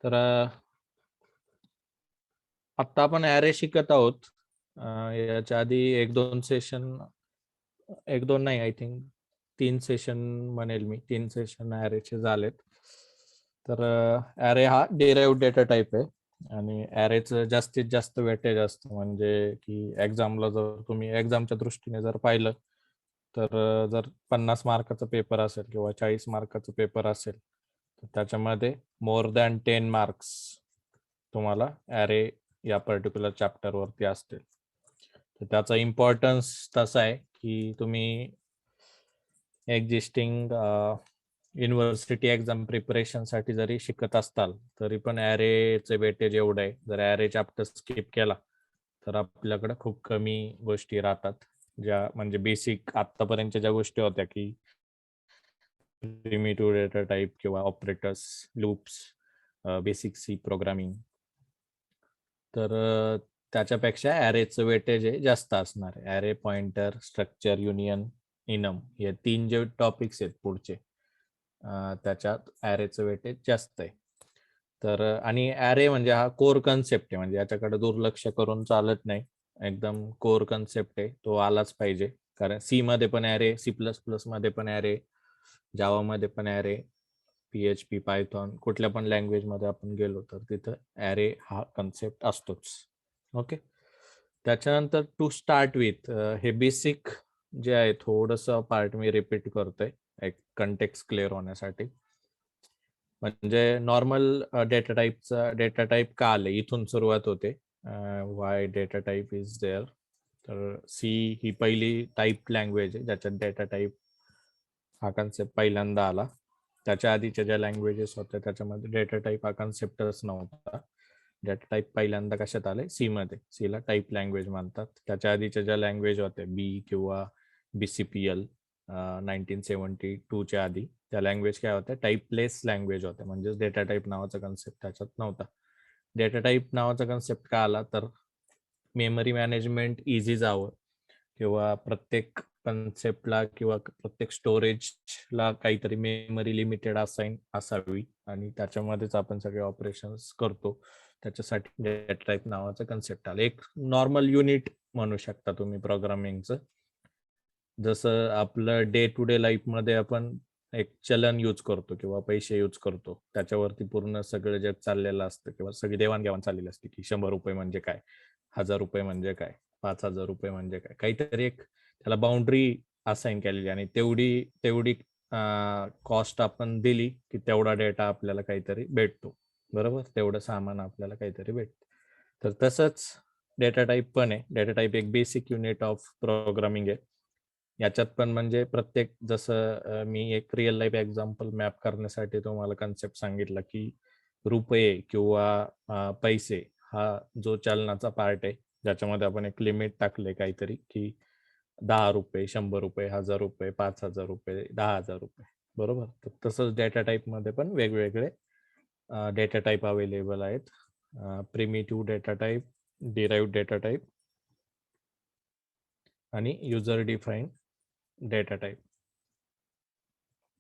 तर आता आपण ॲरे शिकत आहोत. याच्या आधी एक दोन नाही, आय थिंक 3 सेशन म्हणेल मी. 3 सेशन ॲरेचे झालेत. तर ॲरे हा डिराइव्हड डेटा टाइप आहे आणि ॲरेचं जास्तीत जास्त वेटेज असतं. म्हणजे की एक्झामला जर तुम्ही एक्झामच्या दृष्टीने जर पाहिलं तर जर 50 मार्काचा पेपर असेल किंवा 40 मार्काचा पेपर असेल तर त्याच्यामध्ये मोर दॅन 10 मार्क्स तुम्हाला ॲरे या पर्टिक्युलर चॅप्टरवरती असतील. तर त्याचा इम्पॉर्टन्स तसा आहे की तुम्ही एक्झिस्टिंग युनिव्हर्सिटी एक्झाम प्रिपरेशनसाठी जरी शिकत असताल तरी पण ॲरेचे वेटेज एवढं आहे. जर ॲरे चॅप्टर स्किप केला तर आपल्याकडे खूप कमी गोष्टी राहतात, ज्या म्हणजे बेसिक आतापर्यंतच्या ज्या गोष्टी होत्या की प्रिमिटिव्ह डेटा टाइप किंवा operators, loops, basic C programming. तर त्याच्यापेक्षा ॲरेचं वेटेज हे जास्त असणार आहे. Array, pointer, structure, union, enum हे 3 जे टॉपिक्स आहेत पुढचे, त्याच्यात ॲरेचं वेटेज जास्त आहे. तर आणि ॲरे म्हणजे हा कोर कन्सेप्ट आहे, म्हणजे याच्याकडे दुर्लक्ष करून चालत नाही. एकदम कोर कन्सेप्ट आहे, तो आलाच पाहिजे. कारण सी मध्ये पण ॲरे, C++ मध्ये पण ॲरे, जावा मध्ये पण ॲरे, PHP, पायथॉन कुठल्या पण लँग्वेज मध्ये आपण गेलो तर तिथं ॲरे हा कन्सेप्ट असतोच. ओके. त्याच्यानंतर टू स्टार्ट विथ हे बेसिक जे आहे थोडंसं पार्ट मी रिपीट करतोय एक कंटेक्स्ट क्लिअर होण्यासाठी. म्हणजे नॉर्मल डेटा टाइप का आले इथून सुरुवात होते. Why data type is there. तर सी ही पहिली टाइप लँग्वेज आहे ज्याच्यात डेटा टाइप हा कन्सेप्ट पहिल्यांदा आला. त्याच्या आधीच्या ज्या लँग्वेजेस होत्या त्याच्यामध्ये डेटा टाइप हा कन्सेप्टच नव्हता. डेटा टाइप पहिल्यांदा कशात आले? सी मध्ये. सीला टाइप लँग्वेज म्हणतात. त्याच्या आधीच्या ज्या लँग्वेज होत्या बी किंवा BCPL 1972च्या आधी, त्या लँग्वेज काय होत्या? टाइपलेस लँग्वेज होत्या. म्हणजे डेटा टाइप नावाचा कन्सेप्ट त्याच्यात नव्हता. डेटा टाइप नावाचा कन्सेप्ट का आला? तर मेमरी मॅनेजमेंट इझी जावं किंवा प्रत्येक कन्सेप्टला किंवा प्रत्येक स्टोरेजला काहीतरी मेमरी लिमिटेड असावी आणि त्याच्यामध्येच आपण सगळे ऑपरेशन्स करतो. त्याच्यासाठी डेटा टाइप नावाचा कन्सेप्ट आला. एक नॉर्मल युनिट म्हणू शकता तुम्ही प्रोग्रामिंगचं. जसं आपलं डे टू डे लाईफमध्ये आपण एक चलन यूज करतो किंवा पैसे यूज करतो, त्याच्यावरती पूर्ण सगळं जग चाललेलं असतं किंवा सगळी देवाणघेवाण चाललेली असते की 100 रुपये म्हणजे काय, 1000 रुपये म्हणजे काय, 5000 रुपये म्हणजे काय, काहीतरी एक त्याला बाउंड्री असाइन केलेली आणि तेवढी तेवढी कॉस्ट आपण दिली की तेवढा डेटा आपल्याला काहीतरी भेटतो. बरोबर, तेवढं सामान आपल्याला काहीतरी भेटतं. तर तसंच डेटा टाइप पण आहे. डेटा टाइप एक बेसिक युनिट ऑफ प्रोग्रामिंग आहे. याच्यात पण म्हणजे प्रत्येक जसं मी एक रिअल लाईफ एक्झाम्पल मॅप करण्यासाठी तुम्हाला कन्सेप्ट सांगितला की रुपये किंवा पैसे हा जो चलनाचा पार्ट आहे ज्याच्यामध्ये आपण एक लिमिट टाकले काहीतरी की 10 रुपये, 100 रुपये, 1000 रुपये, 5000 रुपये, 10,000 रुपये. बरोबर. तर तसंच डेटा टाइप मध्ये पण वेगवेगळे डेटा टाइप अवेलेबल आहेत. Primitive data type, derived data type आणि युजर डिफाईन डेटा टाइप.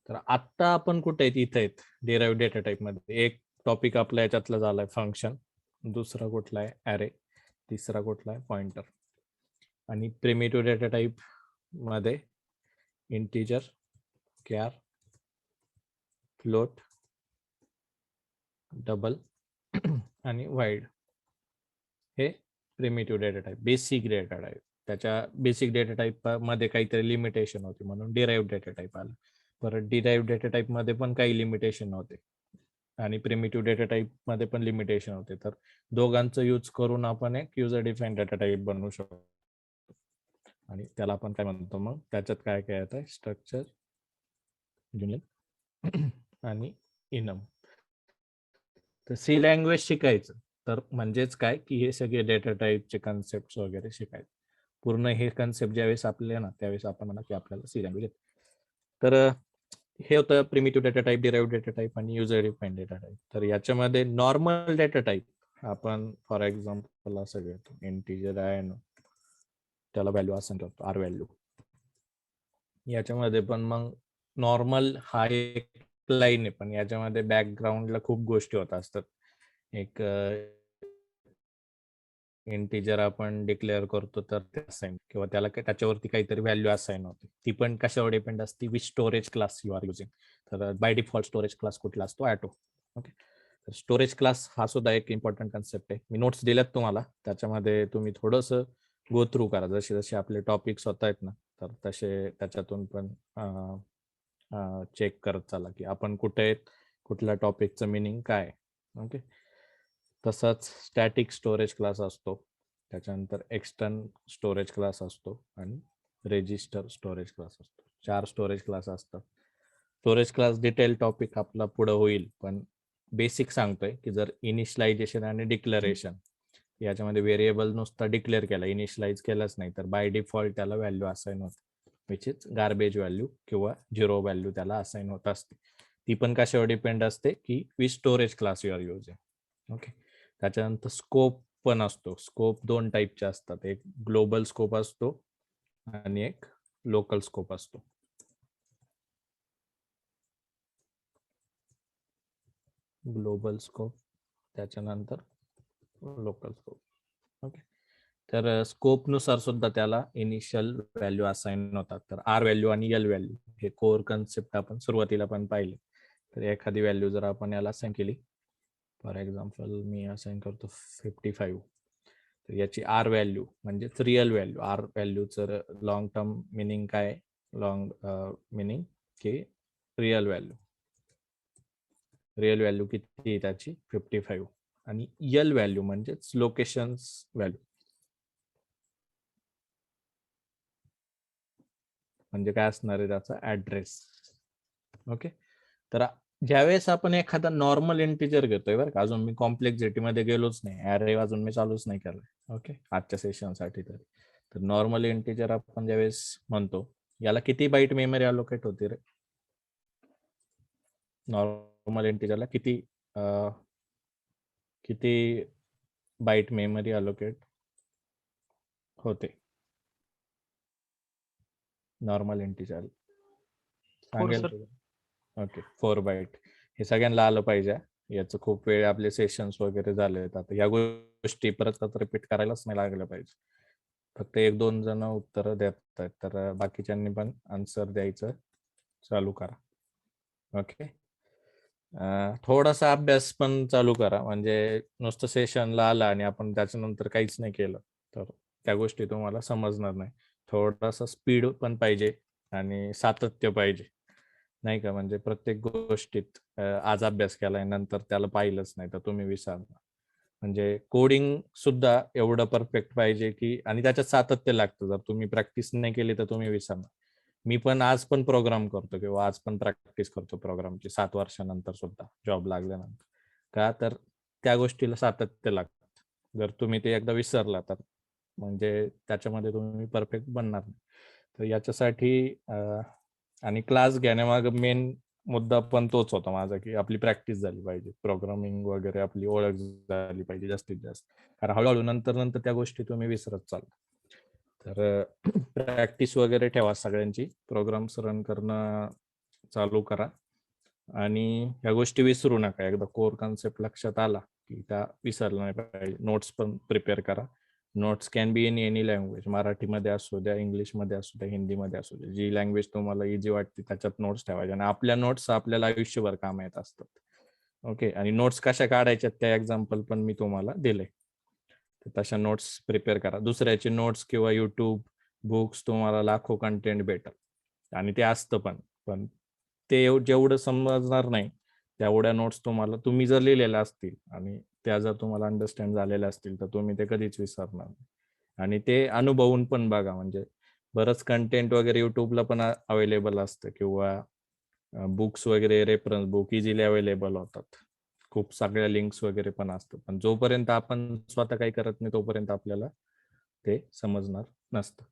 तर आत्ता आपण कुठे आहेत? इथे आहेत डिराइव्ड डेटा टाइप मध्ये. एक टॉपिक आपल्या याच्यातला झालाय फंक्शन, दुसरा कुठला आहे? ॲरे, तिसरा कुठला आहे? पॉइंटर. आणि प्रिमिटिव्ह डेटा टाइप मध्ये इंटिजर, क्यार, फ्लोट, डबल आणि वाईड हे primitive data type, basic data type. त्याच्या बेसिक डेटा टाइप मध्ये काहीतरी लिमिटेशन होती म्हणून डिराइव्ड डेटा टाइप आलं. परत डिराइव्ड डेटा टाइप मध्ये पण काही लिमिटेशन होते आणि प्रिमिटिव्ह डेटा टाइप मध्ये पण लिमिटेशन होते. तर दोघांचं यूज करून आपण एक युजर डिफाईन डेटा टाइप बनवू शकतो. आणि त्याला आपण काय म्हणतो मग? त्याच्यात काय काय येतं? स्ट्रक्चर, युनियन आणि इनम. तर सी लँग्वेज शिकायचं तर म्हणजेच काय की हे सगळे डेटा टाइपचे कन्सेप्ट वगैरे शिकायचे. पूर्ण हे कन्सेप्ट ज्यावेळेस आपले ना त्यावेळेस आपण म्हणा की आपल्याला सी लँग्वेज येते. तर हे होतं primitive data type, derived data type आणि युजर डिफाईन डेटा टाइप. तर याच्यामध्ये नॉर्मल डेटा टाइप आपण फॉर एक्झाम्पल असं घेतो, इंटिजर आहे ना त्याला व्हॅल्यू असं करतो आर व्हॅल्यू. याच्यामध्ये पण मग नॉर्मल हा एक लाईन आहे, पण याच्यामध्ये बॅकग्राऊंडला खूप गोष्टी होत असतात. एक इंटिजर आपण डिक्लेअर करतो तर ते असाइन किंवा त्याला त्याच्यावरती काहीतरी व्हॅल्यू असाइन होते. ती पण कशावर डिपेंड असते, which storage class you are using. तर बाय डिफॉल्ट स्टोरेज क्लास कुठला असतो, ॲटो. ओके. तर स्टोरेज क्लास हा सुद्धा एक इम्पॉर्टंट कन्सेप्ट आहे. मी नोट्स दिल्यात तुम्हाला, त्याच्यामध्ये तुम्ही थोडंसं गो थ्रू करा. जसे जसे आपले टॉपिक्स होत आहेत ना, तर तसे त्याच्यातून पण चेक करत चला की आपण कुठे आहेत, कुठल्या टॉपिकचं मिनिंग काय. ओके. तसंच स्टॅटिक स्टोरेज क्लास असतो, त्याच्यानंतर एक्सटर्न स्टोरेज क्लास असतो आणि रेजिस्टर स्टोरेज क्लास असतो. 4 स्टोरेज क्लास असतात. स्टोरेज क्लास डिटेल टॉपिक आपला पुढे होईल, पण बेसिक सांगतोय की जर इनिशियलायझेशन आणि डिक्लेरेशन याच्यामध्ये व्हेरिएबल नुसता डिक्लेअर केला, इनिशियलाइज केलाच नाही, तर बाय डिफॉल्ट त्याला व्हॅल्यू असाइन होते, विच इज गार्बेज व्हॅल्यू किंवा 0 व्हॅल्यू त्याला असाइन होत असते. ती पण कशावर डिपेंड असते की which storage class you are using. Okay. त्याच्यानंतर स्कोप पण असतो. स्कोप 2 टाईपचे असतात, एक ग्लोबल स्कोप असतो आणि एक लोकल स्कोप असतो. ग्लोबल स्कोप त्याच्यानंतर लोकल स्कोप. ओके. तर स्कोपनुसार सुद्धा त्याला इनिशियल व्हॅल्यू असाइन होतात. तर आर व्हॅल्यू आणि एल व्हॅल्यू हे कोर कन्सेप्ट आपण सुरुवातीला पण पाहिले. तर एखादी व्हॅल्यू जर आपण याला असाइन केली, फॉर एक्झाम्पल मी असाइन करतो 55, तर याची आर व्हॅल्यू म्हणजेच रिअल व्हॅल्यू. आर व्हॅल्यूचं लॉंग टर्म मिनिंग काय, लॉंग मिनिंग की रिअल व्हॅल्यू. रिअल व्हॅल्यू किती आहे त्याची, 55. आणि एल व्हॅल्यू म्हणजेच लोकेशन व्हॅल्यू, म्हणजे काय असणार आहे त्याचा ऍड्रेस. ओके. तर ज्यावेळेस आपण एखादा नॉर्मल इंटिजर घेतोय, बरं का, अजून मी कॉम्प्लेक्सिटी मध्ये गेलोच नाही, ॲरे अजून मी चालूच नाही केलंय, ओके, आजच्या सेशनसाठी तरी. तर नॉर्मल इंटिजर आपण ज्यावेळेस म्हणतो, याला किती बाईट मेमरी अलोकेट होते रे? नॉर्मल इंटिजरला किती किती बाईट मेमरी अलोकेट होते नॉर्मल इंटिजर? 4 सांगेल सर. तुला? Okay, 4 byte. हे सगळ्यांना आलं पाहिजे. याचं खूप वेळ आपले सेशन्स वगैरे झाले, आता या गोष्टी परत रिपीट करायलाच नाही लागलं पाहिजे. फक्त 1-2 जण उत्तर देत आहेत, तर बाकीच्यांनी पण आन्सर द्यायचं चालू करा. ओके. थोडासा अभ्यास पण चालू करा, म्हणजे नुसतं सेशनला आला आणि आपण त्याच्यानंतर काहीच नाही केलं तर त्या गोष्टी तुम्हाला समजणार नाही. थोडासा स्पीड पण पाहिजे आणि सातत्य पाहिजे, नाही का? म्हणजे प्रत्येक गोष्टीत आज अभ्यास केलाय नंतर त्याला पाहिलंच नाही तर तुम्ही विसरणार. म्हणजे कोडिंग सुद्धा एवढं परफेक्ट पाहिजे की, आणि त्याच्यात सातत्य लागतं. जर तुम्ही प्रॅक्टिस नाही केली तर तुम्ही विसरणार. मी पण आज पण प्रोग्राम करतो किंवा आज पण प्रॅक्टिस करतो प्रोग्रामची 7 वर्षानंतर सुद्धा, जॉब लागल्यानंतर. का तर त्या गोष्टीला सातत्य लागतं. जर तुम्ही ते एकदा विसरला तर म्हणजे त्याच्यामध्ये तुम्ही परफेक्ट बनणार नाही. तर याच्यासाठी आणि क्लास घेण्यामागं मेन मुद्दा पण तोच होता माझा, की आपली प्रॅक्टिस झाली पाहिजे, प्रोग्रामिंग वगैरे आपली ओळख झाली पाहिजे जास्तीत जास्त. कारण हळूहळू नंतर नंतर त्या गोष्टी तुम्ही विसरत चालता. तर प्रॅक्टिस वगैरे ठेवा सगळ्यांची, प्रोग्राम्स रन करणं चालू करा आणि ह्या गोष्टी विसरू नका. एकदा कोर कॉन्सेप्ट लक्षात आला की त्या विसरला नाही पाहिजे. नोट्स पण प्रिपेअर करा. Notes can be in any language, मराठीमध्ये असू द्या, इंग्लिशमध्ये असू द्या, हिंदीमध्ये असू द्या, जी लँग्वेज तुम्हाला इझी वाटते त्याच्यात नोट्स ठेवायचे. आणि आपल्या नोट्स आपल्याला आयुष्यभर काम येत असतात. ओके. आणि नोट्स कशा काढायच्यात त्या एक्झाम्पल पण मी तुम्हाला दिले. तर तशा नोट्स प्रिपेअर करा. दुसऱ्याचे नोट्स किंवा युट्यूब बुक्स तुम्हाला लाखो कंटेंट भेटल आणि ते असतं पण ते जेवढं समजणार नाही तेवढ्या नोट्स तुम्हाला, तुम्ही जर लिहिलेल्या असतील आणि त्या जर तुम्हाला अंडरस्टँड झालेल्या असतील तर तुम्ही ते कधीच विसरणार नाही. आणि ते अनुभवून पण बघा, म्हणजे बरंच कंटेंट वगैरे युट्यूबला पण अवेलेबल असतं किंवा बुक्स वगैरे, रेफरन्स बुक इझिली अवेलेबल होतात. खूप सगळ्या लिंक्स वगैरे पण असतात, पण जोपर्यंत आपण स्वतः काही करत नाही तोपर्यंत आपल्याला ते समजणार नसतं.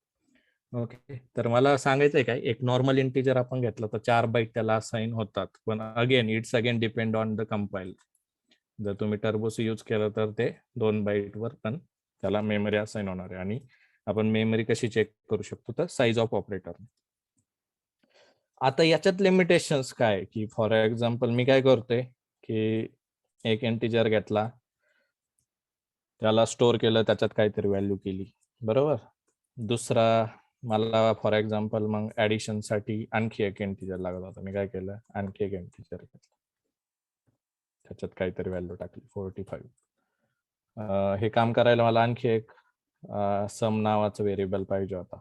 ओके. तर मला सांगायचंय काय, एक नॉर्मल इंटिजर आपण घेतलं तर 4 बाईट त्याला असाइन होतात, पण again it's again depend on the compile. जर तुम्ही टर्बोस यूज केलं तर ते 2 बाईटवर पण त्याला मेमरी असाइन होणार आहे. आणि आपण मेमरी कशी चेक करू शकतो, तर साईज ऑफ ऑपरेटर. आता याच्यात लिमिटेशन्स काय, की फॉर एक्झाम्पल मी काय करतोय की एक इंटिजर घेतला त्याला स्टोअर केलं, त्याच्यात काहीतरी व्हॅल्यू केली, बरोबर. दुसरा मला फॉर एक्झाम्पल मग ऍडिशन साठी आणखी एक इंटिजर लागत होता. मी काय केलं, आणखी एक इंटिजर घेतलं, त्याच्यात काहीतरी व्हॅल्यू टाकली 45. हे काम करायला मला आणखी एक सम नावाचं व्हेरिएबल पाहिजे होता.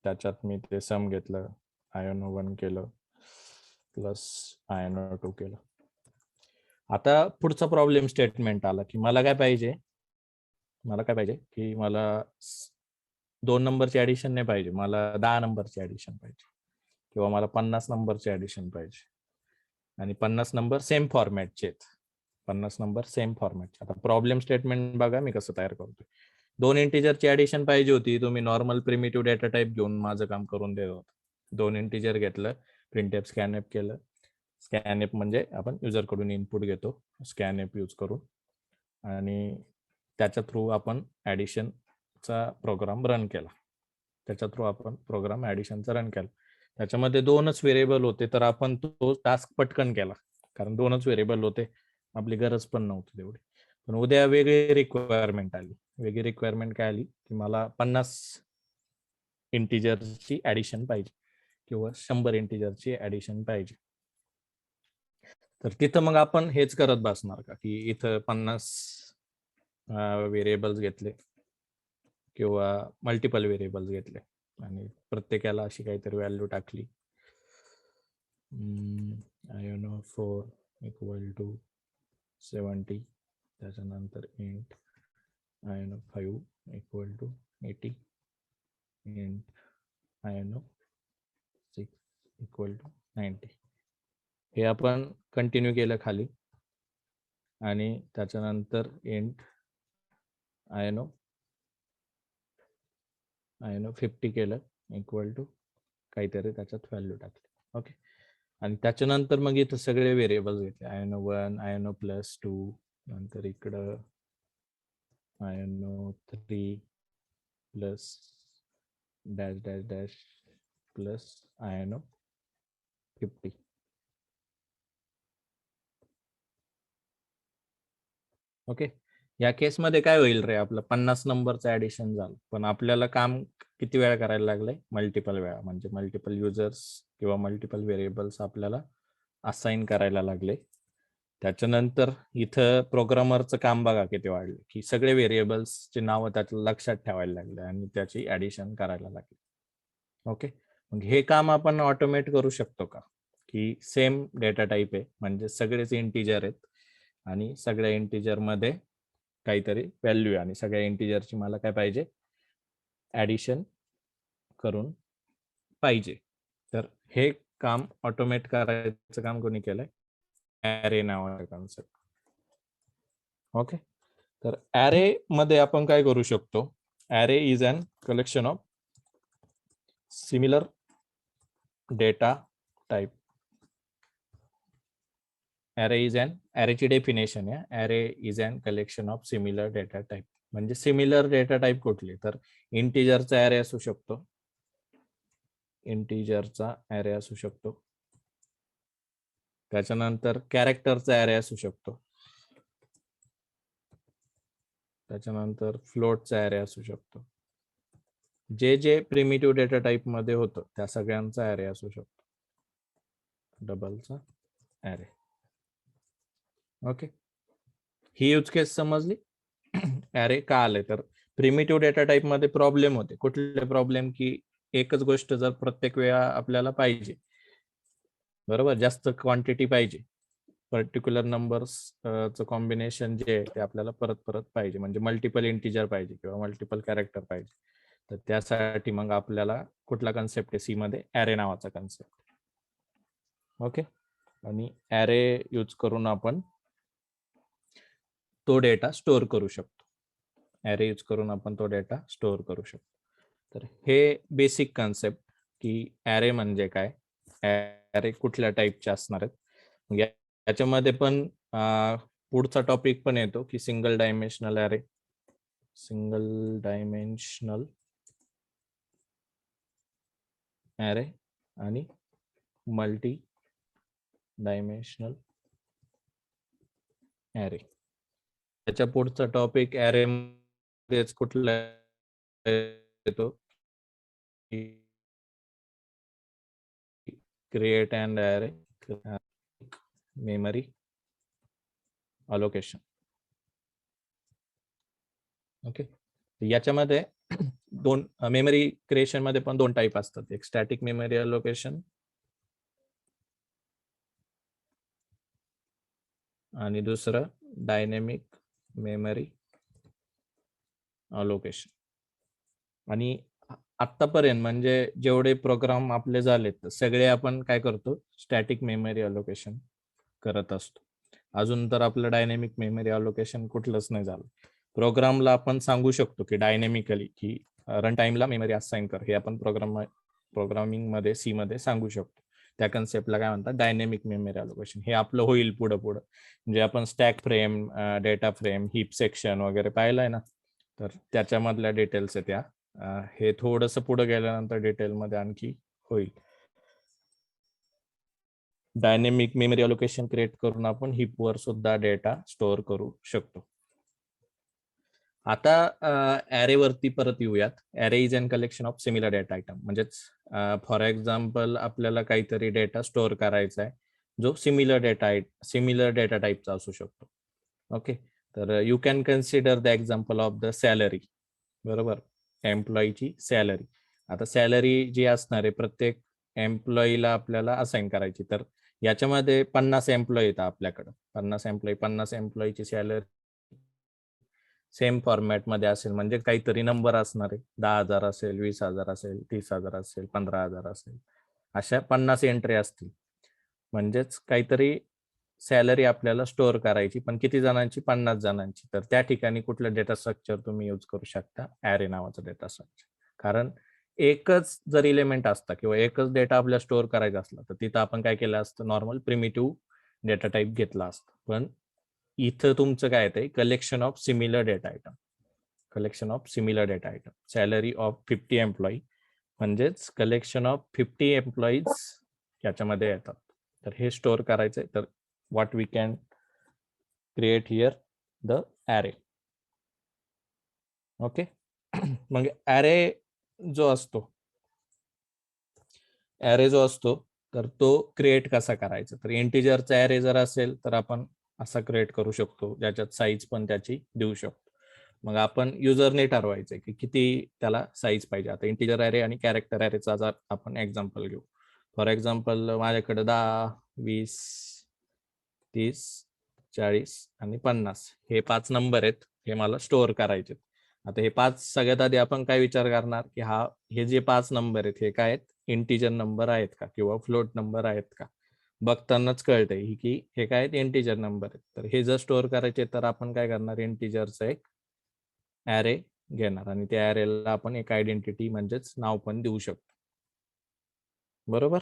त्याच्यात मी ते सम घेतलं, INO1 केलं प्लस INO2 केलं. आता पुढचा प्रॉब्लेम स्टेटमेंट आला की मला काय पाहिजे की मला 2 नंबरची ऍडिशन नाही पाहिजे, मला 10 नंबरची ऍडिशन पाहिजे, किंवा मला 50 नंबरची ऍडिशन पाहिजे. आणि 50 नंबर सेम फॉर्मॅटचे आहेत. 50 नंबर सेम फॉर्मॅटचे. आता प्रॉब्लेम स्टेटमेंट बघा मी कसं तयार करतोय. 2 इंटिजरची ऍडिशन पाहिजे होती, तुम्ही नॉर्मल प्रिमिटिव्ह डेटा टाईप घेऊन माझं काम करून देत होता. 2 इंटिजर घेतलं, प्रिंटएफ स्कॅनएफ केलं. स्कॅनएफ म्हणजे आपण युजर कडून इनपुट घेतो, स्कॅनएफ यूज करून, आणि त्याच्या थ्रू आपण ऍडिशनचा प्रोग्राम रन केला. त्याच्यामध्ये 2च व्हेरिएबल होते, तर आपण तो टास्क पटकन केला, कारण 2च व्हेरिएबल होते, आपली गरज पण नव्हती तेवढी. पण उद्या वेगळी रिक्वायरमेंट काय आली की मला 50 इंटिजरची ऍडिशन पाहिजे किंवा 100 इंटिजरची ऍडिशन पाहिजे. तर तिथं मग आपण हेच करत बसणार का की इथं 50 व्हेरिएबल्स घेतले किंवा मल्टिपल व्हेरिएबल्स घेतले आणि प्रत्येकाला अशी काहीतरी व्हॅल्यू टाकली. INO4 = 70, त्याच्यानंतर इंट INO5 = 80, इंट INO6 = 90. हे आपण कंटिन्यू केलं खाली, आणि त्याच्यानंतर इंट INO50 केलं इक्वल टू काहीतरी त्याच्यात व्हॅल्यू टाकली. ओके, आणि त्याच्यानंतर मग इथं सगळे व्हेरिएबल्स घेतले, INO1, INO+2, नंतर इकडं INO3 plus dash dash dash plus INO50. Okay, या केसमध्ये काय होईल रे, आपलं 50 नंबरचं ऍडिशन झालं, पण आपल्याला काम किती वेळा करायला लागलंय, मल्टिपल वेळा, म्हणजे मल्टिपल युजर्स किंवा मल्टिपल व्हेरिएबल्स आपल्याला असाइन करायला लागले. त्याच्यानंतर इथं प्रोग्रामरचं काम बघा किती वाढलं, की सगळे व्हेरिएबल्सचे नावं त्याच्या लक्षात ठेवायला लागले आणि त्याची ऍडिशन करायला लागली. ओके, मग हे काम आपण ऑटोमेट करू शकतो का, की सेम डेटा टाईप आहे, म्हणजे सगळेच इंटिजर आहेत आणि सगळ्या इंटिजर मध्ये काहीतरी व्हॅल्यू आहे, आणि सगळ्या इंटिजरची मला काय पाहिजे, ऍडिशन करून पाहिजे. तर हे काम ऑटोमेट करायचं काम कोणी केलंय, ऍरे नावाचा कॉन्सेप्ट. ओके, तर ऍरे मध्ये आपण काय करू शकतो, array is an collection of similar data type. ॲरेची डेफिनेशन आहे, array is an collection of similar data type. म्हणजे सिमिलर डेटा टाईप कुठली, तर इंटिजरचा ॲरे असू शकतो, त्याच्यानंतर कॅरेक्टरचा ॲरे असू शकतो, त्याच्यानंतर फ्लोटचा ॲरे असू शकतो. जे जे प्रिमिटिव्ह डेटा टाईप मध्ये होतं त्या सगळ्यांचा ॲरे असू शकतो, डबलचा ॲरे. ओके, ही यूज केस समजली. ॲरे का आले, तर प्रिमिटिव्ह डेटा टाईप मध्ये प्रॉब्लेम होते. कुठले प्रॉब्लेम, की एकच गोष्ट जर प्रत्येक वेळा आपल्याला पाहिजे, बरोबर, जास्त क्वांटिटी पाहिजे, पर्टिक्युलर नंबर्सचं कॉम्बिनेशन जे आहे ते आपल्याला परत परत पाहिजे, म्हणजे मल्टिपल इंटिजर पाहिजे किंवा मल्टिपल कॅरेक्टर पाहिजे. तर त्यासाठी मग आपल्याला कुठला कन्सेप्ट आहे, सी मध्ये ॲरे नावाचा कन्सेप्ट. ओके, आणि ॲरे यूज करून आपण तो डेटा स्टोअर करू शकतो. ॲरे यूज करून आपण तो डेटा स्टोअर करू शकतो. तर हे बेसिक कन्सेप्ट, की ॲरे म्हणजे काय, ॲरे कुठल्या टाईपचे असणार आहेत. याच्यामध्ये पण पुढचा टॉपिक पण येतो, की सिंगल डायमेन्शनल ॲरे आणि मल्टी डायमेन्शनल ॲरे. त्याच्या पुढचा टॉपिक ॲरे मध्येच कुठला येतो, create and array memory allocation. Okay, याच्यामध्ये दोन मेमरी क्रिएशन मध्ये पण दोन टाईप असतात, एक स्टॅटिक मेमरी अलोकेशन आणि दुसरं डायनेमिक मेमरी अलोकेशन. आणि आतापर्यंत म्हणजे जेवढे प्रोग्राम आपले झालेत सगळे आपण काय करतो, स्टॅटिक मेमरी अलोकेशन करत असतो. अजून तर आपलं डायनेमिक मेमरी अलोकेशन कुठलंच नाही झालं. प्रोग्रामला आपण सांगू शकतो की डायनेमिकली की रन टाइमला मेमरी असाइन कर, हे आपण प्रोग्रामिंग मध्ये सी मध्ये सांगू शकतो. त्या कन्सेप्टला काय म्हणतात, डायनेमिक मेमरी अलोकेशन. हे आपलं होईल पुढे पुढे, म्हणजे आपण stack frame, data frame, heap section वगैरे पाहिलंय ना, तर त्याच्यामधल्या डिटेल्स आहे त्या. हे थोडंसं पुढे गेल्यानंतर डिटेलमध्ये आणखी होईल. डायनेमिक मेमरी अलोकेशन क्रिएट करून आपण हीपवर सुद्धा डेटा स्टोअर करू शकतो. आता ॲरे वरती परत येऊयात. Array is an collection of similar data item. म्हणजेच फॉर एक्झाम्पल आपल्याला काहीतरी डेटा स्टोअर करायचा आहे जो सिमिलर डेटा टाईपचा असू शकतो. ओके, तर you can consider the example of the salary. बरोबर, एम्प्लॉईची सॅलरी. आता सॅलरी जी असणार आहे प्रत्येक एम्प्लॉईला आपल्याला असाइन करायची. तर याच्यामध्ये 50 एम्प्लॉई येतात आपल्याकडं, 50 एम्प्लॉईची सॅलरी सेम फॉर्मॅटमध्ये असेल, म्हणजे काहीतरी नंबर असणार आहे, 10,000 असेल, 20,000 असेल, 30,000 असेल, 15,000 असेल, अशा 50 एंट्री असतील. म्हणजेच काहीतरी सॅलरी आपल्याला स्टोअर करायची, पण किती जणांची, 50 जणांची. तर त्या ठिकाणी कुठलं डेटा स्ट्रक्चर तुम्ही यूज करू शकता, ॲरे नावाचं डेटा स्ट्रक्चर. कारण एकच जर इलेमेंट असता किंवा एकच डेटा आपल्याला स्टोअर करायचा असला तर तिथं आपण काय केलं असतं, नॉर्मल प्रिमिटिव्ह डेटा टाईप घेतला असतं. पण इथं तुमचं काय येतंय, collection of similar data item. Collection of similar data item, salary of 50 employee म्हणजेच कलेक्शन ऑफ 50 एम्प्लॉईज याच्यामध्ये येतात. तर हे स्टोअर करायचंय, तर what we can create here the array. Okay, मग ॲरे जो असतो तर तो क्रिएट कसा करायचा, तर इंटिजरचा ॲरे जर असेल तर आपण असा क्रिएट करू शकतो, ज्याच्यात साईज पण त्याची देऊ शकतो. मग आपण युजरने ठरवायचंय की किती त्याला साईज पाहिजे. आता इंटिजर ॲरे आणि कॅरेक्टर ॲरेचा जर आपण एक्झाम्पल घेऊ, फॉर एक्झाम्पल माझ्याकडे 10, 20, 30, 40 आणि 50 हे 5 नंबर आहेत, हे मला स्टोअर करायचे. आता हे 5 सगळ्यात आधी आपण काय विचार करणार की हे जे 5 नंबर आहेत हे काय आहेत, इंटिजर नंबर आहेत का किंवा फ्लोट नंबर आहेत का. बघतानाच कळतंय की हे काय आहेत, इंटिजर नंबर आहेत. तर हे जर स्टोअर करायचे तर आपण काय करणार, इंटिजरचं एक ॲरे घेणार आणि त्या ॲरेला आपण एक आयडेंटिटी म्हणजेच नाव पण देऊ शकतो. बरोबर,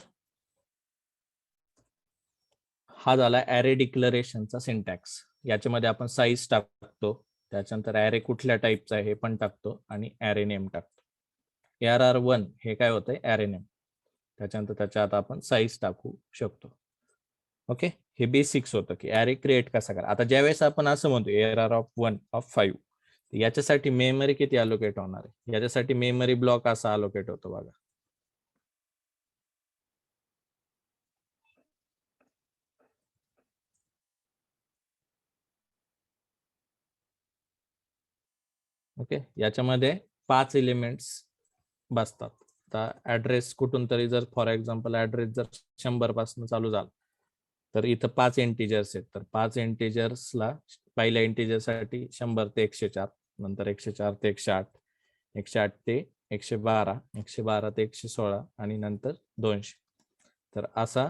हा झाला ॲरे डिक्लरेशनचा सिंटॅक्स. याच्यामध्ये आपण साईज टाकतो, त्याच्यानंतर ॲरे कुठल्या टाईपचा आहे हे पण टाकतो आणि ॲरे नेम टाकतो. ARR1 हे काय होतंय, ॲरे नेम. त्याच्यानंतर त्याच्यात आपण साईज टाकू शकतो. ओके, हे बेसिक्स होतं की ॲरे क्रिएट कसा करा. आता ज्यावेळेस आपण असं म्हणतो ARR1 of 5, याच्यासाठी मेमरी किती अलोकेट होणार आहे, याच्यासाठी मेमरी ब्लॉक असा अलोकेट होतो बघा. ओके, याच्यामध्ये 5 एलिमेंट्स बसतात. आता ऍड्रेस कुठून तरी जर फॉर एक्झाम्पल ऍड्रेस जर 100 पासून चालू झाला तर इथं 5 इंटिजर्स आहेत. तर 5 इंटिजर्सला पहिल्या इंटिजरसाठी 100 ते 104, नंतर 104 ते 108, 108 ते 112, 112 ते 116 आणि नंतर 200. तर असा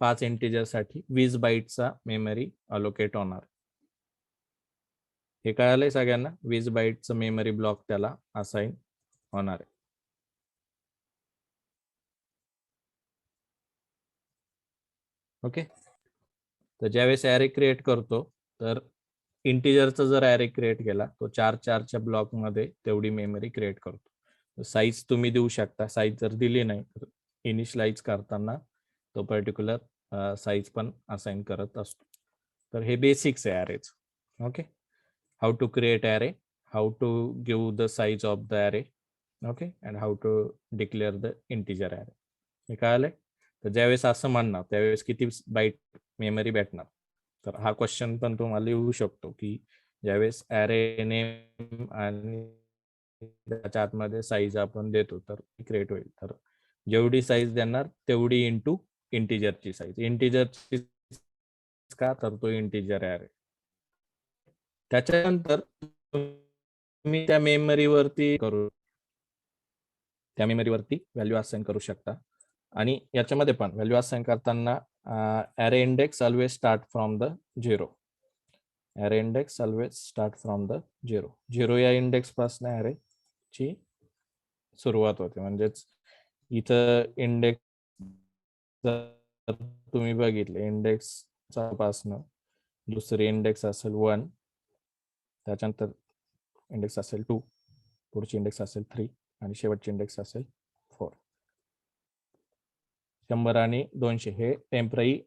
5 इंटिजरसाठी 20 बाईटचा मेमरी अलोकेट होणार. हे कळालंय सगळ्यांना, 20 बाईटचं मेमरी ब्लॉक त्याला असाइन होणार आहे. ओके, तर ज्यावेळेस ॲरे क्रिएट करतो तर इंटिजरचा जर ॲरे क्रिएट केला तो 4-4च्या ब्लॉकमध्ये तेवढी मेमरी क्रिएट करतो. साईज तुम्ही देऊ शकता, साईज जर दिली नाही तर इनिशियलाइज करताना तो पर्टिक्युलर साईज पण असाइन करत असतो. तर हे बेसिक्स आहे ॲरेच. Okay, how to create array, how to give the size of the array, okay, and how to declare the integer array. हे कळालंय? तर ज्यावेळेस असं म्हणणार त्यावेळेस किती बाईट मेमरी भेटणार. तर हा क्वेश्चन पण तुम्हाला येऊ शकतो की ज्यावेळेस array नेम आणि त्याच्या आतमध्ये साईज आपण देतो तर क्रिएट होईल. तर जेवढी साईज देणार तेवढी इंटू इंटिजरची साईज. इंटिजरची का तर तो इंटिजर array. त्याच्यानंतर तुम्ही त्या मेमरीवरती व्हॅल्यू असाइन करू शकता. आणि याच्यामध्ये पण व्हॅल्यू असाइन करताना array index always start from the 0. array index always start from the 0. 0 या इंडेक्स पासून array ची सुरुवात होते. म्हणजेच इथं इंडेक्स तुम्ही बघितले इंडेक्स पासून दुसरी इंडेक्स असेल 1, त्याच्यानंतर इंडेक्स असेल 2, पुढची इंडेक्स असेल 3 आणि शेवटची इंडेक्स असेल 4. 100 आणि 200 हे टेम्पररी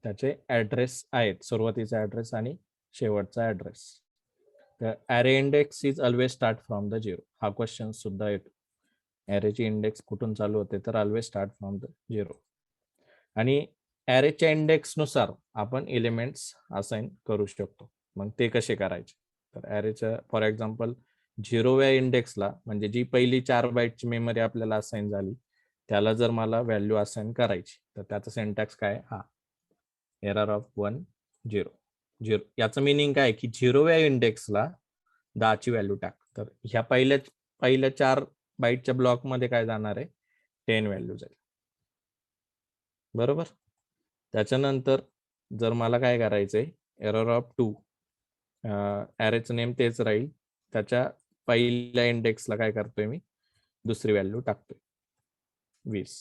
त्याचे ऍड्रेस आहेत, सुरुवातीचा ऍड्रेस आणि शेवटचा ऍड्रेस. तर array index is always start from the 0. हा क्वेश्चन सुद्धा येतो. arrayची इंडेक्स कुठून चालू होते तर always start from the 0. आणि arrayच्या इंडेक्स नुसार आपण एलिमेंट्स असाइन करू शकतो. मग ते कसे करायचे तर arrayच्या फॉर एक्झाम्पल 0व्या इंडेक्सला म्हणजे जी पहिली 4 बाईटची मेमरी आपल्याला असाइन झाली त्याला जर मला व्हॅल्यू असाइन करायची तर त्याचा सिंटॅक्स काय हा एरर ऑफ 1 0 0. याचं मिनिंग काय की 0व्या इंडेक्सला 10ची व्हॅल्यू टाक. तर ह्या पहिल्या 4 बाईटच्या ब्लॉक मध्ये काय जाणार आहे 10 व्हॅल्यू जाईल. बरोबर. त्याच्यानंतर जर मला काय करायचंय एरर ऑफ 2 arrayचं नेम तेच राहील, त्याच्या पहिल्या इंडेक्सला काय करतोय मी दुसरी व्हॅल्यू टाकतोय 20.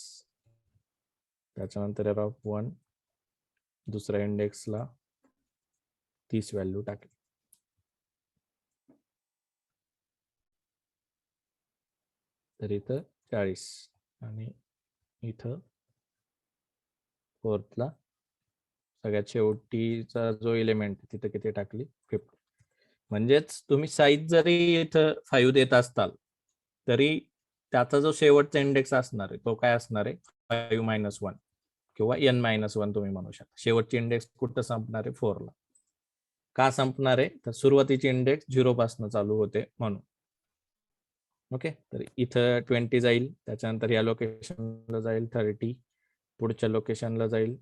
त्याच्यानंतर एरर ऑफ 1 दुसऱ्या इंडेक्सला 30 व्हॅल्यू टाकली. तर इथं 40 आणि इथं फोर्थला सगळ्यात शेवटीचा जो एलिमेंट तिथं किती टाकली 50. म्हणजेच तुम्ही साईज जरी इथं 5 देत असताल तरी त्याचा जो शेवटचा इंडेक्स असणार आहे तो काय असणार आहे 5-1 किंवा n-1 तुम्ही म्हणू शकता. शेवटची इंडेक्स कुठं संपणार आहे 4 ला. का संपणार आहे तर सुरुवातीची इंडेक्स 0 पासून चालू होते म्हणून. ओके. तर इथं 20 जाईल, त्याच्यानंतर या लोकेशनला जाईल 30, पुढच्या लोकेशनला जाईल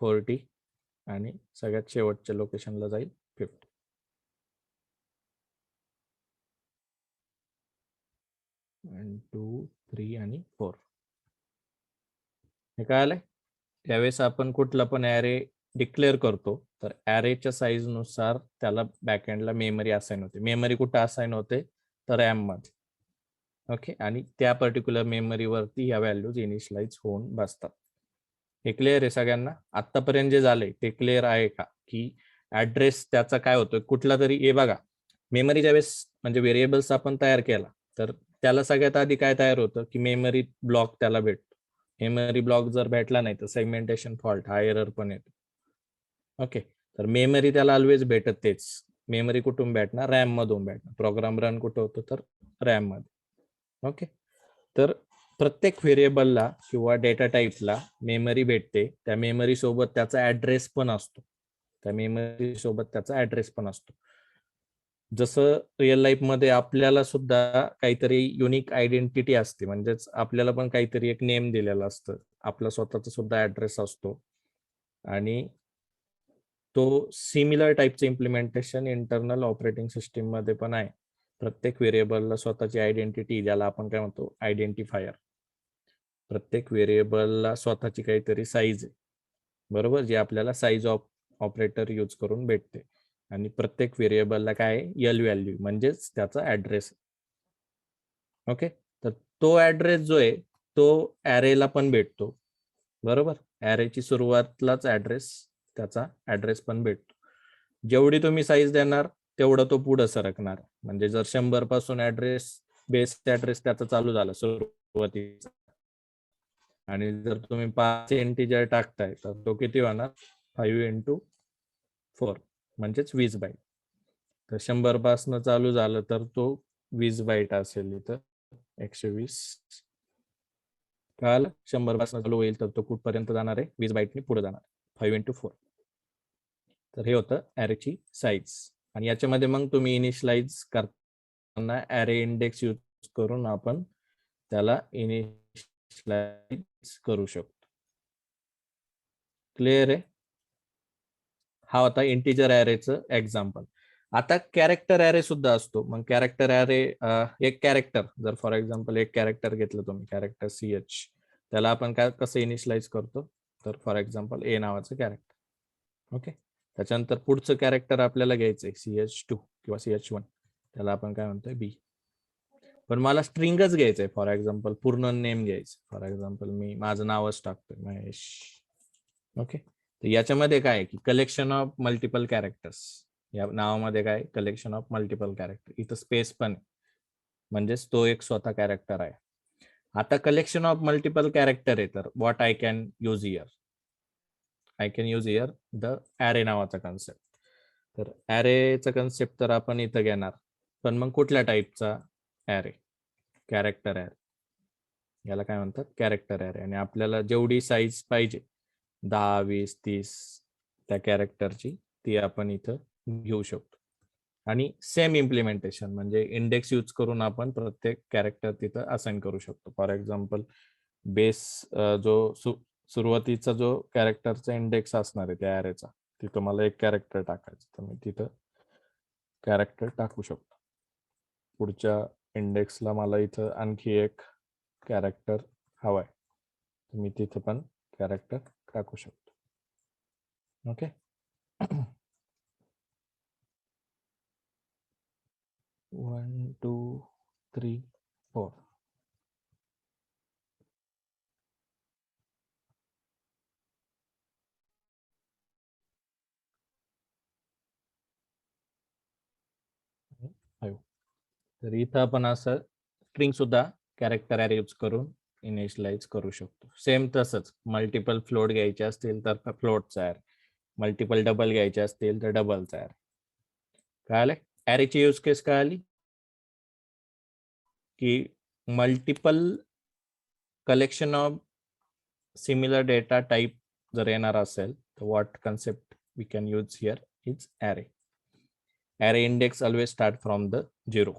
40 आणि सगळ्यात शेवटच्या लोकेशनला जाईल 50. 1 2 3 आणि 4. हे कळालंय? त्यावेळेस आपण कुठला पण ॲरे डिक्लेअर करतो तर ॲरेच्या साईज नुसार त्याला बॅकएंडला मेमरी असाइन होते. मेमरी कुठं असाइन होते तर रॅम मध्ये. ओके. आणि त्या पर्टिक्युलर मेमरीवरती ह्या व्हॅल्यूज इनिशियलाइज होऊन बसतात. हे क्लिअर आहे सगळ्यांना? आतापर्यंत जे झालंय ते क्लिअर आहे का की ऍड्रेस त्याचा काय होतोय कुठला तरी हे बघा मेमरी ज्यावेळेस म्हणजे व्हेरिएबल्स आपण तयार केला तर त्याला सगळ्यात आधी काय तयार होतं की मेमरी ब्लॉक त्याला भेटतो. मेमरी ब्लॉक जर भेटला नाही तर सेगमेंटेशन फॉल्ट हा एरर पण येतो. ओके. तर मेमरी त्याला ऑलवेज भेटत तेच. मेमरी कुठून भेटणार रॅम मधून भेटणार. प्रोग्राम रन कुठं होतो तर रॅम मध्ये. ओके. तर प्रत्येक व्हेरिएबलला किंवा डेटा टाईपला मेमरी भेटते. त्या मेमरी सोबत त्याचा ऍड्रेस पण असतो. जसं रिअल लाईफ मध्ये आपल्याला सुद्धा काहीतरी युनिक आयडेंटिटी असते. म्हणजेच आपल्याला पण काहीतरी एक नेम दिलेला असतं. आपला स्वतःचा सुद्धा ऍड्रेस असतो आणि तो सिमिलर टाईपचं इम्प्लिमेंटेशन इंटरनल ऑपरेटिंग सिस्टीम मध्ये पण आहे. प्रत्येक व्हेरिएबलला स्वतःची आयडेंटिटी ज्याला आपण काय म्हणतो आयडेंटिफायर. प्रत्येक व्हेरिएबलला स्वतःची काहीतरी साईज आहे. बरोबर. जे आपल्याला साईज ऑफ ऑपरेटर यूज करून भेटते. आणि प्रत्येक व्हेरिएबलला काय एल व्हॅल्यू म्हणजेच त्याचा ऍड्रेस. ओके. तर तो ऍड्रेस जो आहे तो ॲरेला पण भेटतो. बरोबर. ॲरेची सुरुवातलाच ऍड्रेस त्याचा ऍड्रेस पण भेटतो. जेवढी तुम्ही साईज देणार तेवढं तो पुढे सरकणार. म्हणजे जर 100 पासून ऍड्रेस बेस ऍड्रेस त्याचा चालू झाला सुरुवातीचा आणि जर तुम्ही 5 इंटिजर टाकताय तर तो किती होणार 5 × 4 म्हणजेच 20 बाईट. तर 100 पासून चालू झालं तर तो 20 बाईट असेल इथं 120. कळालं? 100 पासून चालू होईल तर तो कुठपर्यंत जाणार आहे? 20 बाईटनी पुढे जाणार. 5 × 4. तर हे होतं ॲरेची साईज. आणि याच्यामध्ये मग तुम्ही इनिशियलाइज करताना ॲरे इंडेक्स यूज करून आपण त्याला इनिशियलाइज करू शकतो. क्लिअर आहे? हा होता इंटिजर ॲरेचं एक्झाम्पल. आता कॅरेक्टर ॲरे सुद्धा असतो. मग कॅरेक्टर ॲरे एक कॅरेक्टर, जर फॉर एक्झाम्पल एक कॅरेक्टर घेतलं तुम्ही, कॅरेक्टर CH, त्याला आपण काय कसं इनिशियलाइज करतो? तर फॉर एक्झाम्पल A नावाचं कॅरेक्टर. ओके. त्याच्यानंतर पुढचं कॅरेक्टर आपल्याला घ्यायचंय CH2 किंवा CH1, त्याला आपण काय म्हणतोय B. पण मला स्ट्रिंगच घ्यायचंय, फॉर एक्झाम्पल पूर्ण नेम घ्यायचं. फॉर एक्झाम्पल मी माझं नावच टाकतोय महेश. ओके. तर याच्यामध्ये काय आहे की कलेक्शन ऑफ मल्टिपल कॅरेक्टर्स, या नावामध्ये काय कलेक्शन ऑफ मल्टिपल कॅरेक्टर, इथं स्पेस पण म्हणजेच तो एक स्वतः कॅरेक्टर आहे. आता कलेक्शन ऑफ मल्टिपल कॅरेक्टर आहे तर what I can use here? I can use here the array नावाचा कन्सेप्ट. तर ॲरेचा कन्सेप्ट तर आपण इथं घेणार, पण मग कुठल्या टाईपचा ॲरे? Character array. याला काय म्हणतात? Character array. आणि आपल्याला जेवढी साईज पाहिजे 10, 20, 30 त्या कॅरेक्टरची, ती आपण इथं घेऊ शकतो. आणि सेम इम्प्लिमेंटेशन म्हणजे इंडेक्स यूज करून आपण प्रत्येक कॅरेक्टर तिथं असाइन करू शकतो. फॉर एक्झाम्पल बेस जो सुरुवातीचा जो कॅरेक्टरचा इंडेक्स असणार आहे त्या ॲरेचा, तिथं मला एक कॅरेक्टर टाकायचं, तर मी तिथं कॅरेक्टर टाकू शकतो. पुढच्या इंडेक्सला मला इथं आणखी एक कॅरेक्टर हवाय, तर मी तिथं पण कॅरेक्टर टाकू शकतो. ओके. 1 2 3 4. तर इथं आपण असं स्ट्रिंग सुद्धा कॅरेक्टर ॲरे यूज करून इनिशियलाइज करू शकतो. सेम तसंच मल्टिपल फ्लोट घ्यायचे असतील तर फ्लोटचा ॲरे, मल्टिपल डबल घ्यायचे असतील तर डबलचा ॲरे. कळालं? ॲरेची यूज केस कळाली की multiple collection of similar data type जर येणार असेल तर what concept we can use here is array. Array index always start from the 0.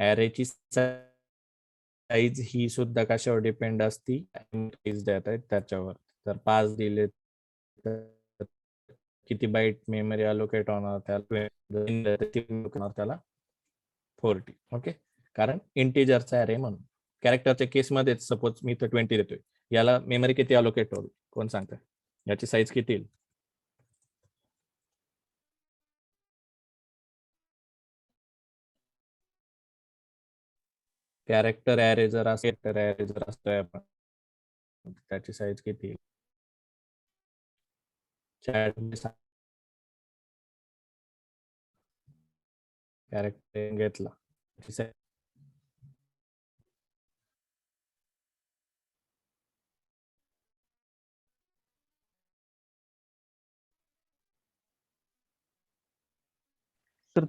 ॲरेची साईज ही सुद्धा कशावर डिपेंड असती? देत आहेत त्याच्यावर. तर 5 दिले तर किती बाईट मेमरी अलोकेट होणार त्याला 40. ओके. कारण इंटिजरचा ॲरे म्हणून. कॅरेक्टरच्या केसमध्ये सपोज मी तर 20 देतोय, याला मेमरी किती अलोकेट होईल कोण सांगतं? याची साईज किती येईल? कॅरेक्टर ॲरे जर असतोय आपण, त्याची साईज किती येईल? चॅट कॅरेक्टर घेतला, सर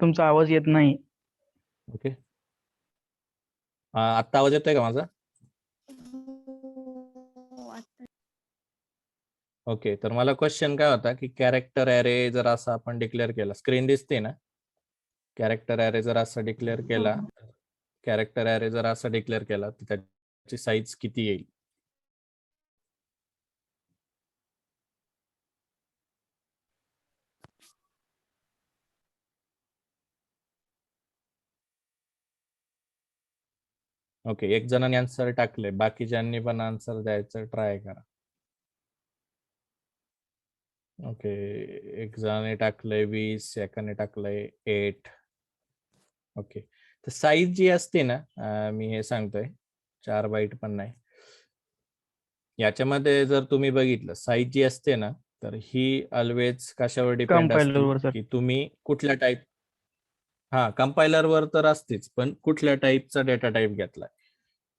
तुमचा आवाज येत नाही. ओके. आता आवाज येतोय का माझा? ओके. तर मला क्वेश्चन काय होता की कॅरेक्टर ॲरे जर असं आपण डिक्लेअर केला, स्क्रीन दिसते ना? कॅरेक्टर ॲरे जर असं डिक्लेअर केला, कॅरेक्टर ॲरे जर असं डिक्लेअर केला तर त्याची साईज किती येईल? ओके. एक जणांनी आन्सर टाकले, बाकीच्यांनी पण आन्सर द्यायचं ट्राय करा. ओके. एक जणांनी टाकलंय 20, एकाने टाकलंय 8. ओके. तर साईज जी असते ना, मी हे सांगतोय 4 बाईट पण नाही. याच्यामध्ये जर तुम्ही बघितलं साईज जी असते ना, तर ही ऑलवेज कशावर डिपेंड कंपायलरवर असते सर. की तुम्ही कुठल्या टाईप, कंपायलरवर तर असतेच, पण कुठल्या टाईपचा डेटा टाईप घेतलाय.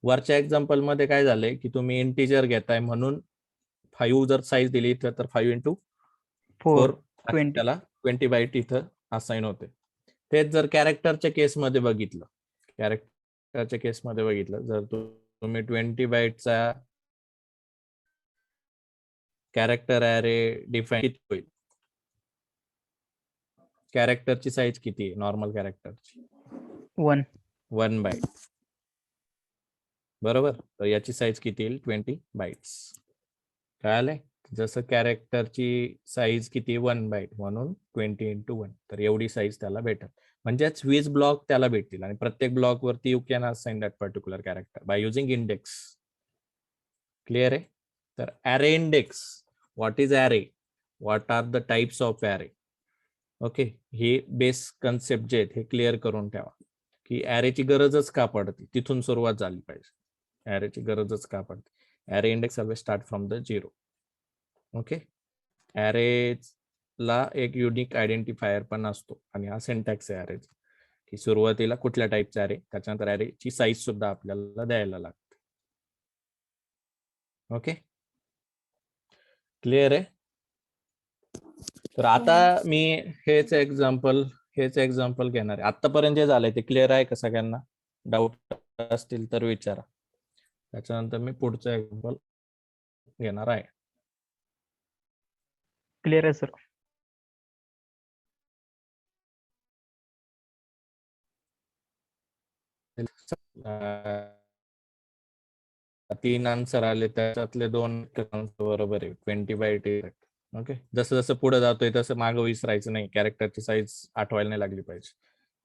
वरच्या एक्झाम्पल मध्ये काय झालंय की तुम्ही इंटिजर घेताय म्हणून 5 जर साईज दिली तर 5 × 4 4 20. त्याला 20 बाईट इथं असाइन होते. तेच जर कॅरेक्टरच्या केसमध्ये बघितलं, कॅरेक्टरच्या केसमध्ये बघितलं, जर तुम्ही 20 बाईटचा कॅरेक्टर ॲरे डिफाईन किती होईल? कॅरेक्टरची साईज किती आहे नॉर्मल कॅरेक्टरची? 1. 1 बाईट. बरोबर, तर याची साईज किती येईल? 20 बाईट्स. कळालंय? जसं कॅरेक्टरची साईज किती? 1 बाईट, म्हणून 20 × 1, तर एवढी साईज त्याला भेटेल. म्हणजेच 20 ब्लॉक त्याला भेटतील, आणि प्रत्येक ब्लॉक वरती you can assign that particular character by using index. Clear आहे? तर array index, what is array, what are the types of array. Okay, हे बेस कन्सेप्ट जे आहेत हे क्लिअर करून ठेवा, की ॲरेची गरजच का पडते, तिथून सुरुवात झाली पाहिजे. ॲरेची गरजच का पडते? Array index always start from the 0. Okay, ॲरेला एक युनिक आयडेंटिफायर पण असतो, आणि हा सिंटॅक्स आहे ॲरेचा, की सुरुवातीला कुठल्या टाईपचा ॲरे, त्याच्यानंतर ॲरेची साईज सुद्धा आपल्याला द्यायला लागते. ओके, क्लिअर आहे? तर आता मी हेच एक्झाम्पल घेणार आहे. आतापर्यंत जे झालंय ते क्लिअर आहे का सगळ्यांना? डाऊट असतील तर विचारा, त्याच्यानंतर मी पुढचं एक्झाम्पल घेणार आहे. क्लिअर आहे सर. तीन आन्सर आले, त्याच्यातले 2 बरोबर आहे. 20 बाईट. ओके, जसं जसं पुढे जातोय तसं मागं विसरायचं नाही. कॅरेक्टरची साईज आठवायला नाही लागली पाहिजे,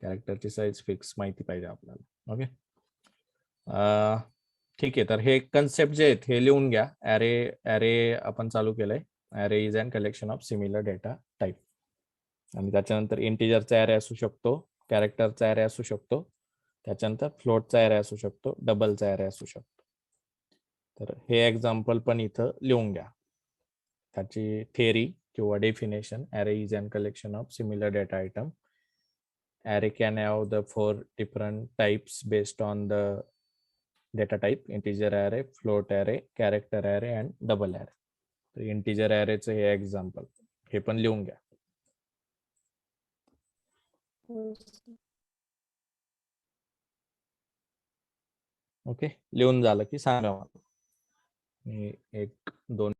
कॅरेक्टरची साईज फिक्स माहिती पाहिजे आपल्याला. ओके, ठीक आहे. तर हे कन्सेप्ट जे आहेत हे लिहून घ्या. ॲरे आपण चालू केलंय. Array is an collection of similar data type, आणि त्याच्यानंतर इंटिजरचा ॲरे असू शकतो, कॅरेक्टरचा ॲरे असू शकतो, त्याच्यानंतर फ्लोटचा ॲरे असू शकतो, डबलचा ॲरे असू शकतो. तर हे एक्झाम्पल पण इथं लिहून घ्या. त्याची थेअरी किंवा definition: array is an collection of similar data item. Array can have the 4 different types based on the data type: integer array, float array, character array and double array. तर integer array चे हे example हे पण लिहून घ्या. Okay, लिहून झालं की सांगा मला. मी 1-2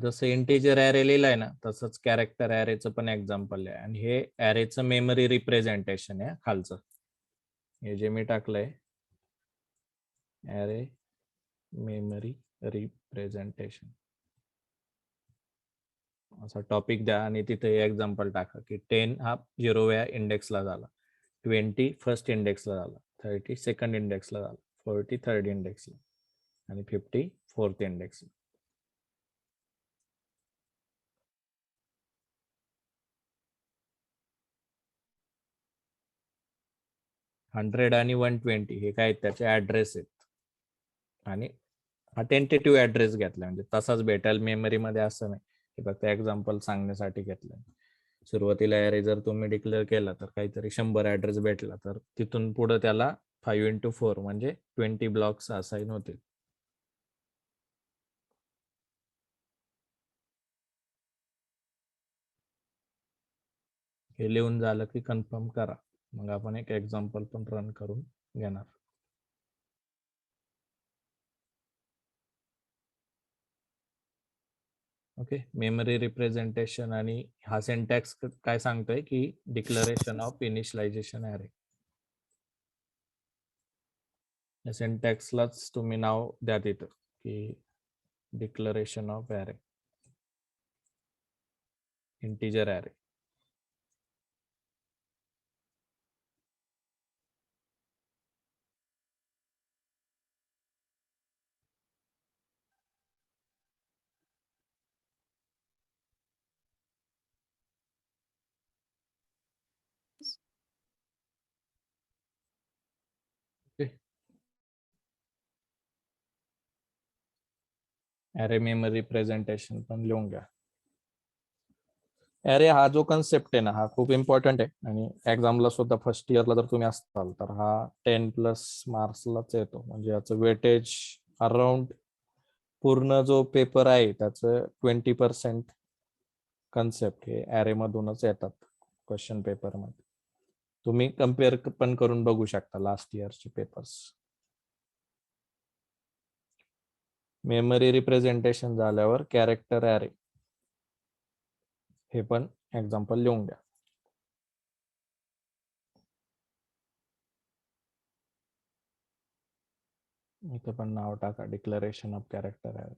जसं इंटिजर ॲरे लिहिलंय ना, तसंच कॅरेक्टर ॲरेचं पण एक्झाम्पल आहे, आणि हे ॲरेचं मेमरी रिप्रेझेंटेशन आहे खालचं. हे जे मी टाकलंय ॲरे मेमरी रिप्रेझेंटेशन, असा टॉपिक द्या, आणि तिथे एक्झाम्पल टाका की 10 हा 0व्या इंडेक्सला झाला, 20 फर्स्ट इंडेक्सला झाला, 30 सेकंड इंडेक्सला झाला, 40 थर्ड इंडेक्सला, आणि 50 फोर्थ इंडेक्सला. हंड्रेड आणि 120 हे काय त्याचे ऍड्रेस आहेत, आणि हा टेंटेटिव्ह ऍड्रेस घेतला, म्हणजे तसाच भेटेल मेमरीमध्ये असं नाही. हे फक्त एक्झाम्पल सांगण्यासाठी घेतलं. सुरुवातीला ॲरे जर तुम्ही डिक्लेअर केला तर काहीतरी 100 ऍड्रेस भेटला, तर तिथून पुढे त्याला 5 × 4 म्हणजे 20 ब्लॉक्स असाइन होतील. हे लिहून झालं की कन्फर्म करा, मग आपण एक एक्झाम्पल पण रन करून घेणार. ओके, मेमरी रिप्रेझेंटेशन, आणि हा सिंटॅक्स काय सांगतोय की डिक्लरेशन ऑफ इनिशियलायझेशन ॲरे. या सिंटॅक्सलाच तुम्ही नाव द्या तिथं की declaration of array, integer array. Array memory representation पण लिहून घ्या. ॲरे हा जो कन्सेप्ट आहे ना, हा खूप इम्पॉर्टंट आहे आणि एक्झामला सुद्धा फर्स्ट इयरला जर तुम्ही असाल तर हा 10+ मार्क्सलाच येतो. म्हणजे याचं वेटेज अराउंड पूर्ण जो पेपर आहे त्याचं 20% कन्सेप्ट हे ॲरे मधूनच येतात क्वेश्चन पेपरमध्ये. तुम्ही कम्पेअर पण करून बघू शकता लास्ट इयरचे पेपर्स. मेमरी रिप्रेझेंटेशन झाल्यावर कॅरेक्टर ॲरे हे पण एक्झाम्पल लिहून घ्या. इथे पण नाव टाका, declaration of character array.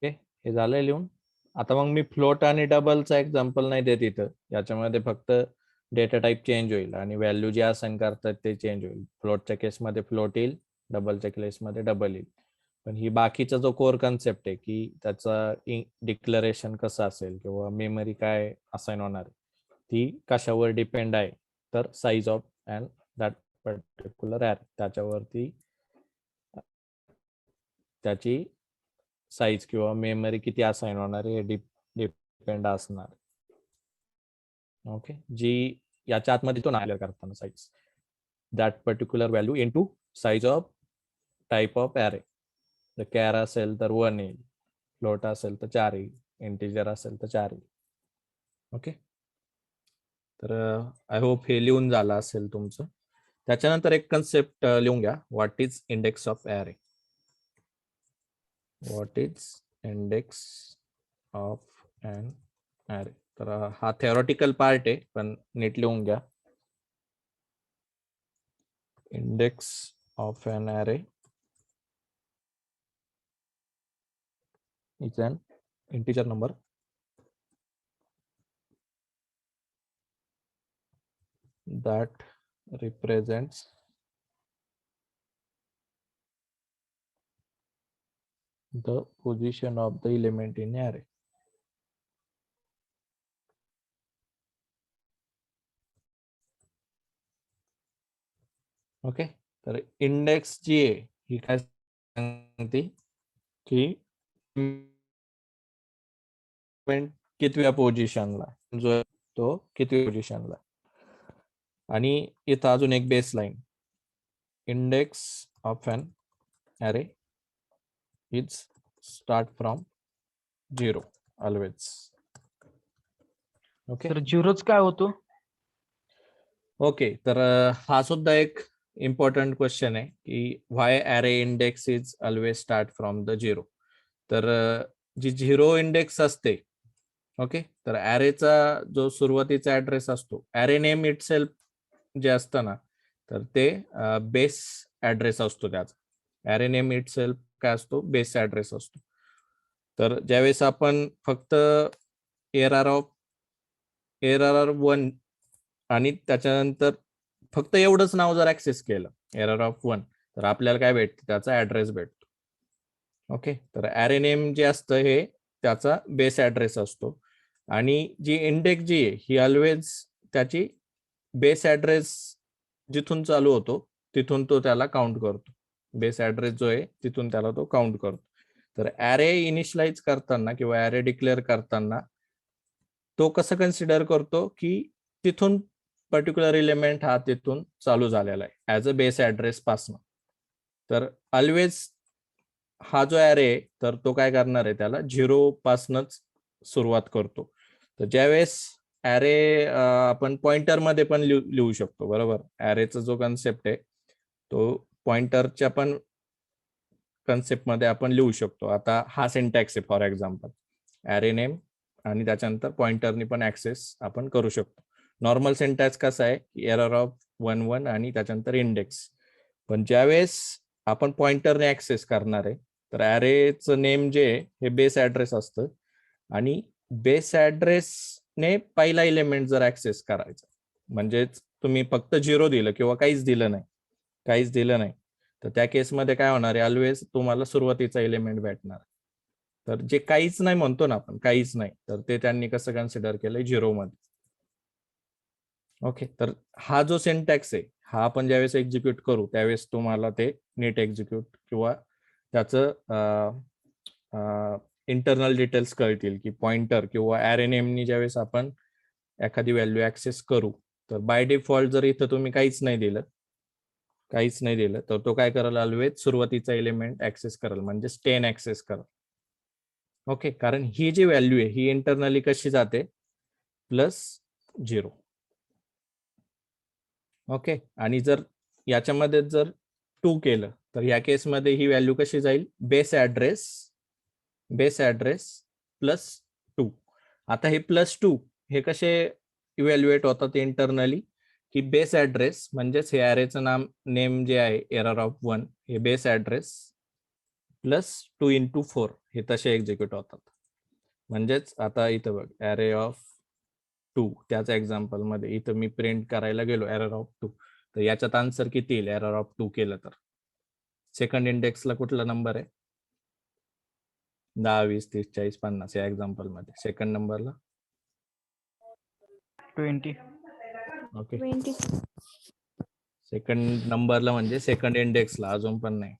Okay, हे झालंय लिहून. आता मग मी फ्लोट आणि डबलचा एक्झाम्पल नाही देत इथं. याच्यामध्ये फक्त डेटा टाईप चेंज होईल आणि व्हॅल्यू जे असाइन करतात ते चेंज होईल. फ्लोटच्या केसमध्ये फ्लोट येईल, डबलच्या केसमध्ये डबल येईल. पण ही बाकीचा जो कोर कन्सेप्ट आहे की त्याचा डिक्लरेशन कसं असेल किंवा मेमरी काय असाइन होणार ती कशावर डिपेंड आहे, तर size of and that particular array, त्याच्यावरती त्याची साईज किंवा मेमरी किती असाइन होणार हे डिपेंड असणार. ओके, जी याच्या आतमध्ये तो नायलर करताना size that particular value into size of type of array. जर कॅर असेल तर 1 येईल, फ्लोट असेल तर 4 येईल, इंटिजर असेल तर 4 येईल. ओके, तर आय होप हे लिहून झालं असेल तुमचं. त्याच्यानंतर एक कन्सेप्ट लिहून घ्या, what is index of array. What is index of an array. तर हा थेरॉटिकल पार्ट आहे पण नीट लिहून घ्या. Index of an array is an integer number that represents the position of the element in array. Okay, तर index जी आहे ही काय सांगते की कितव्या पोझिशनला जो तो कितव्या पोझिशनला. आणि इथं अजून एक baseline, index of an array is start from 0 always. Okay, तर झिरोच काय होतो? ओके, तर हा सुद्धा एक इम्पॉर्टंट क्वेश्चन आहे की why array index is always start from the 0. तर जी 0 इंडेक्स असते, ओके, तर ॲरेचा जो सुरुवातीचा ॲड्रेस असतो, ॲरे नेम इटसेल्फ जे असतं ना, तर ते बेस ॲड्रेस असतो त्याचा. ॲरे नेम इटसेल्फ काय असतो? बेस ॲड्रेस असतो. तर ज्यावेळेस आपण फक्त एरर 1 आणि त्याच्यानंतर फक्त एवढंच नाव जर ऍक्सेस केलं, एरर ऑफ 1, तर आपल्याला काय भेटतं? त्याचा ऍड्रेस भेटतो. ओके, तर ॲरे नेम जे असतं हे त्याचा बेस ऍड्रेस असतो आणि जी इंडेक्स जी आहे ही ऑलवेज त्याची बेस ऍड्रेस जिथून चालू होतो तिथून तो त्याला काउंट करतो. बेस ऍड्रेस जो आहे तिथून त्याला तो काउंट करतो. तर ॲरे इनिशियलाइज करताना किंवा ॲरे डिक्लेअर करताना तो कसं कन्सिडर करतो की तिथून पर्टिक्युलर एलिमेंट हा तिथून चालू झालेला आहे ॲज अ बेस ऍड्रेस पासून. तर ऑलवेज हा जो ॲरे आहे तर तो काय करणार आहे? त्याला 0 पासूनच सुरुवात करतो. तर ज्यावेळेस ॲरे आपण पॉइंटर मध्ये पण लिहू शकतो, बरोबर. ॲरेचा जो कन्सेप्ट आहे तो पॉइंटरच्या पण कन्सेप्ट मध्ये आपण लिहू शकतो. आता हा सिंटॅक्स आहे फॉर एक्झाम्पल, ॲरे नेम आणि त्याच्यानंतर पॉइंटरनी पण ऍक्सेस आपण करू शकतो. नॉर्मल सिंटॅक्स कसा आहे? एरर ऑफ 1 1 आणि त्याच्यानंतर इंडेक्स. पण ज्यावेळेस आपण पॉइंटरने ऍक्सेस करणार आहे, तर ॲरेचं नेम जे आहे हे बेस ऍड्रेस असतं आणि बेस ऍड्रेसने पहिला एलिमेंट जर ऍक्सेस करायचा, म्हणजेच तुम्ही फक्त 0 दिलं किंवा काहीच दिलं नाही, तर त्या केसमध्ये काय होणार आहे, ऑलवेज तुम्हाला सुरुवातीचा एलिमेंट भेटणार. तर जे काहीच नाही म्हणतो ना आपण, काहीच नाही, तर ते त्यांनी कसं कन्सिडर केलंय 0 मध्ये. ओके, तर हा जो सिंटॅक्स आहे हा आपण ज्यावेळेस एक्झिक्यूट करू त्यावेळेस तुम्हाला ते नीट एक्झिक्यूट किंवा त्याचं इंटरनल डिटेल्स कळतील की पॉइंटर किंवा ॲरे नेमनी ज्यावेळेस आपण एखादी व्हॅल्यू ऍक्सेस करू, तर बाय डिफॉल्ट जर इथं तुम्ही काहीच नाही दिलं तर तो काय करेल, ऑलवेज सुरुवातीचा एलिमेंट ऍक्सेस करेल, म्हणजे 10 ऍक्सेस करेल. ओके, कारण ही जी व्हॅल्यू आहे ही इंटरनली कशी जाते, +0. ओके, आणि जर याच्यामध्ये जर 2 केलं तर या केसमध्ये ही व्हॅल्यू कशी जाईल, बेस ऍड्रेस +2. आता हे +2 हे कसे इव्हॅल्युएट होतात इंटरनली, की बेस ऍड्रेस म्हणजेच हे ॲरेचं नेम जे आहे एरर ऑफ 1, हे बेस ऍड्रेस +2 × 4 हे तसे एक्झिक्यूट होतात. म्हणजेच आता इथं बघ, ॲरे ऑफ 2 त्याच एक्झाम्पल मध्ये इथं मी प्रिंट करायला गेलो एरर ऑफ 2, तर याच्यात आन्सर किती येईल एरर ऑफ 2 केलं तर. सेकंड इंडेक्सला कुठला नंबर आहे, 10, 20, 30, 40, 50 या एक्झाम्पल मध्ये सेकंड नंबरला 20. ओके, सेकंड नंबरला म्हणजे सेकंड इंडेक्सला अजून पण नाही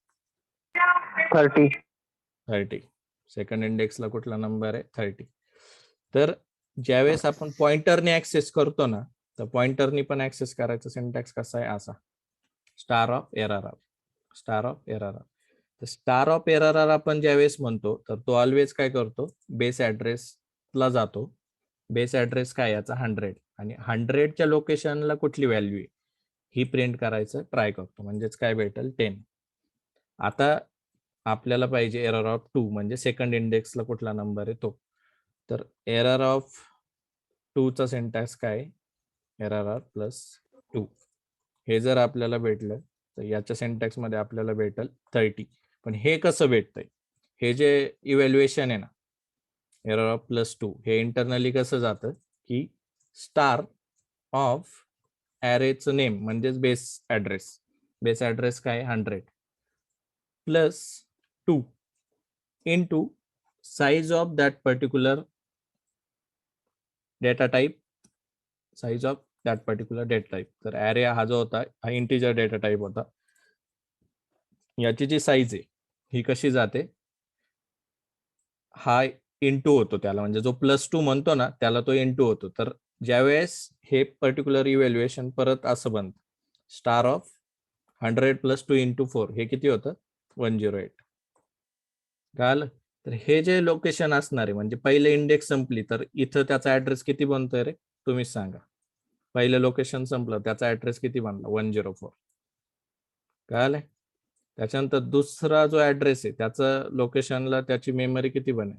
30. सेकंड इंडेक्सला कुठला नंबर आहे, 30. तर ज्यावेळेस आपण पॉइंटरने ऍक्सेस करतो ना, तर पॉइंटरनी पण ऍक्सेस करायचा सिंटॅक्स कसा आहे, असा स्टार ऑफ एरर तर स्टार ऑफ एरर आपण ज्यावेळेस म्हणतो तर तो ऑलवेज काय करतो, बेस ऍड्रेसला जातो. बेस ऍड्रेस काय याचा 100, आणि 100च्या लोकेशनला कुठली व्हॅल्यू आहे ही प्रिंट करायचं ट्राय करतो, म्हणजेच काय भेटेल 10. आता आपल्याला पाहिजे एरर ऑफ 2, म्हणजे सेकंड इंडेक्सला कुठला नंबर आहे तो. तर एरर ऑफ 2 चा सिंटॅक्स काय, एरर ऑफ +2. हे जर आपल्याला भेटलं तर याच्या सिंटॅक्स मध्ये आपल्याला भेटेल 30. पण हे कसं भेटतंय, हे जे इव्हॅल्युएशन आहे ना एरर ऑफ +2, हे इंटरनली कसं जातं की स्टार ऑफ ॲरेचं नेम म्हणजेच बेस ऍड्रेस काय 100 +2 into size of that particular data type, तर ॲरे हा जो होता हा इंटिजर डेटा टाईप होता. याची जी साईज आहे ही कशी जाते, हा इंटू होतो त्याला, म्हणजे जो +2 म्हणतो ना त्याला तो इंटू होतो. तर ज्यावेळेस हे पर्टिक्युलर इव्हॅल्युएशन परत असं बनतं, स्टार ऑफ 100 +2 × 4 हे किती होतं, 108. कळालं. तर हे जे लोकेशन असणार आहे, म्हणजे पहिले इंडेक्स संपली तर इथं त्याचा ऍड्रेस किती बनतोय रे, तुम्हीच सांगा. पहिलं लोकेशन संपलं त्याचा ऍड्रेस किती बनला, 104. कळालंय. त्याच्यानंतर दुसरा जो ऍड्रेस आहे त्याचं लोकेशनला त्याची मेमरी किती बनेल,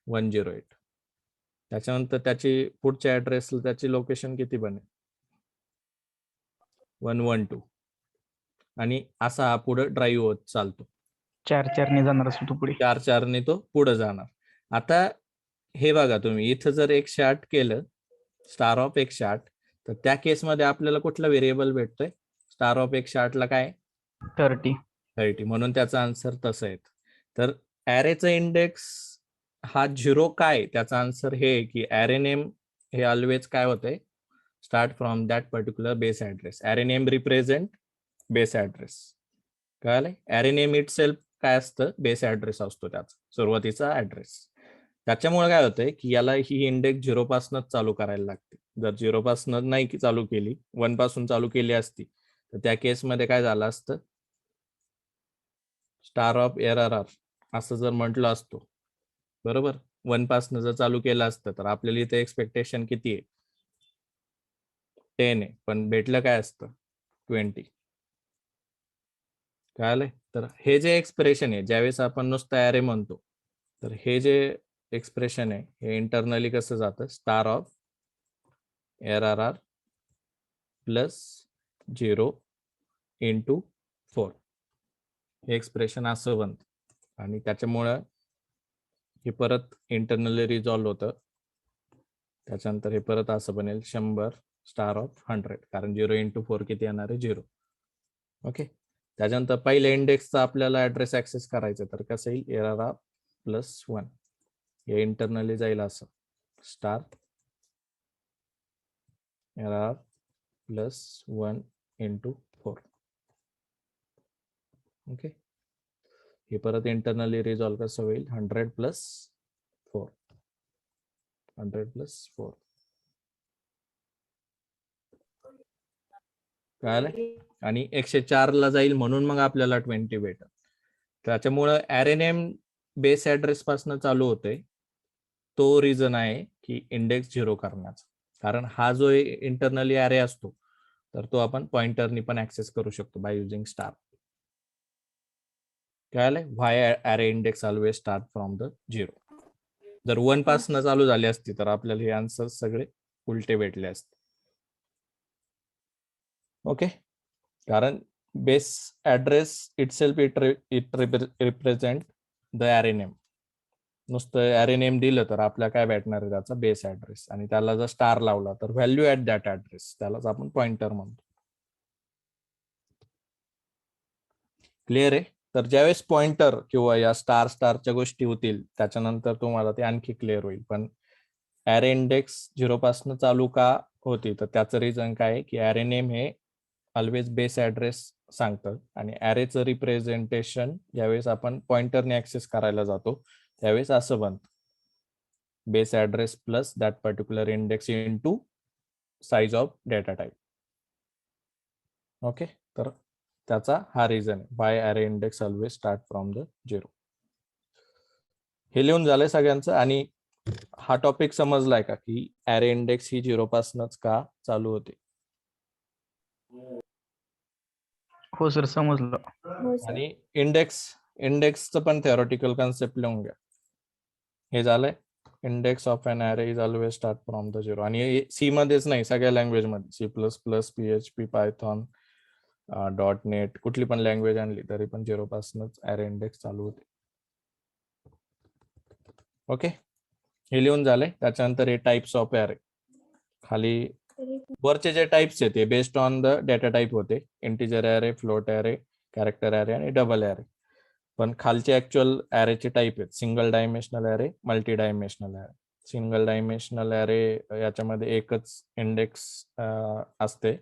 108. त्याच्यानंतर त्याची पुढच्या ऍड्रेसला त्याची लोकेशन किती बनेल, 112. आणि असा हा पुढे ड्राईव्ह होत चालतो. 4-4 जाणार असतो तो पुढे. 4-4 तो पुढे जाणार. आता हे बघा तुम्ही इथं जर 108 केलं, स्टार ऑफ 108, तर त्या केसमध्ये आपल्याला कुठला व्हेरिएबल भेटतोय, स्टार ऑफ 108 ला काय 30, म्हणून त्याचा आन्सर तसं आहे. तर ॲरेचं इंडेक्स हा 0 काय, त्याचा आन्सर हे की ॲरे नेम हे ऑलवेज काय होतंय, start from that particular base address. Array name represent base address. कळालंय. ॲरे नेम इट सेल्फ काय असतं, बेस ऍड्रेस असतो त्याचा सुरुवातीचा ऍड्रेस. त्याच्यामुळे काय होतंय की याला ही इंडेक्स 0 पासूनच चालू करायला लागते. जर 0 पासून नाही चालू केली, 1 पासून चालू केली असती तर त्या केसमध्ये काय झालं असतं, स्टार ऑफ एरर असं जर म्हटलं असतो, बरोबर, 1 पासून जर चालू केलं असतं तर आपल्याला इथे एक्सपेक्टेशन किती आहे, 10 आहे, पण भेटलं काय असतं 20. कळालंय. तर हे जे एक्सप्रेशन आहे ज्यावेळेस आपण नुसतं ॲरे म्हणतो, तर हे जे एक्सप्रेशन आहे हे इंटरनली कसं जातं, स्टार ऑफ एरर +0 × 4. हे एक्सप्रेशन असं बनतं आणि त्याच्यामुळं हे परत इंटरनली रिझॉल्व्ह होतं. त्याच्यानंतर हे परत असं बनेल 100 स्टार ऑफ 100, कारण 0 × 4 किती येणार आहे 0. ओके. त्याच्यानंतर पहिल्या इंडेक्सचा आपल्याला ऍड्रेस ऍक्सेस करायचं, तर कसं येईल एरर +1. हे इंटरनली जाईल असं स्टार एरर +1 × 4. ओके. हे परत इंटरनली रिझॉल्व्ह कसं होईल 100 + 4. 100 + 4 कळालं. आणि 104 ला जाईल म्हणून मग आपल्याला 20 भेटल. त्याच्यामुळं ॲरे नेम बेस ऍड्रेस पासून चालू होते. तो रिझन आहे की इंडेक्स 0 करण्याचा, कारण हा जो इंटरनली ॲरे असतो तर तो आपण पॉइंटरनी पण ऍक्सेस करू शकतो बाय युजिंग स्टार. कळालंय. Why array index always start from the 0. जर 1 पासून चालू झाली असती तर आपल्याला हे आन्सर सगळे उलटे भेटले असते. ओके. कारण base address itself it represent the array name. नुसतं ॲरे नेम दिलं तर आपल्याला काय भेटणार आहे त्याचा बेस ऍड्रेस, आणि त्याला जर स्टार लावला तर व्हॅल्यू ऍट दॅट ऍड्रेस, त्यालाच आपण पॉइंटर म्हणतो. क्लिअर आहे. तर ज्यावेळेस पॉइंटर किंवा या स्टारच्या गोष्टी होतील त्याच्यानंतर तुम्हाला ते आणखी क्लिअर होईल. पण ॲरे इंडेक्स 0 पासून चालू का होती, तर त्याचं रिझन काय आहे की ॲरे नेम हे ऑलवेज बेस ऍड्रेस सांगतं, आणि ॲरेचं रिप्रेझेंटेशन ज्यावेळेस आपण पॉइंटरने ऍक्सेस करायला जातो त्यावेळेस असं बनतं base address plus that particular index into size of data type. Okay. तर त्याचा हा रिझन आहे by array index always start from the 0. हे लिहून झालंय सगळ्यांचं. आणि हा टॉपिक समजलाय का की ॲरे इंडेक्स ही 0 पासूनच का चालू होते. हो सर, समजलं. आणि इंडेक्सचं पण थेरोटिकल कन्सेप्ट लिहून घ्या. हे झालंय. Index of an array is always start from the 0. आणि सी मध्येच नाही, सगळ्या लँग्वेज मध्ये, C++, PHP, पायथॉन, .NET, कुठली पण लँग्वेज आणली तरी पण 0 पासूनच ॲरे इंडेक्स चालू होते. ओके. हे लिहून झालंय. त्याच्यानंतर हे टाइप्स ऑफ ॲरे, खाली वरचे जे टाइप्स आहेत ते based on the data type होते. Integer array, float array, character array आणि डबल ॲरे. पण खालचे ऍक्च्युअल ॲरेचे टाइप आहेत single dimensional array, multi dimensional array. Single dimensional array याच्यामध्ये एकच इंडेक्स असते.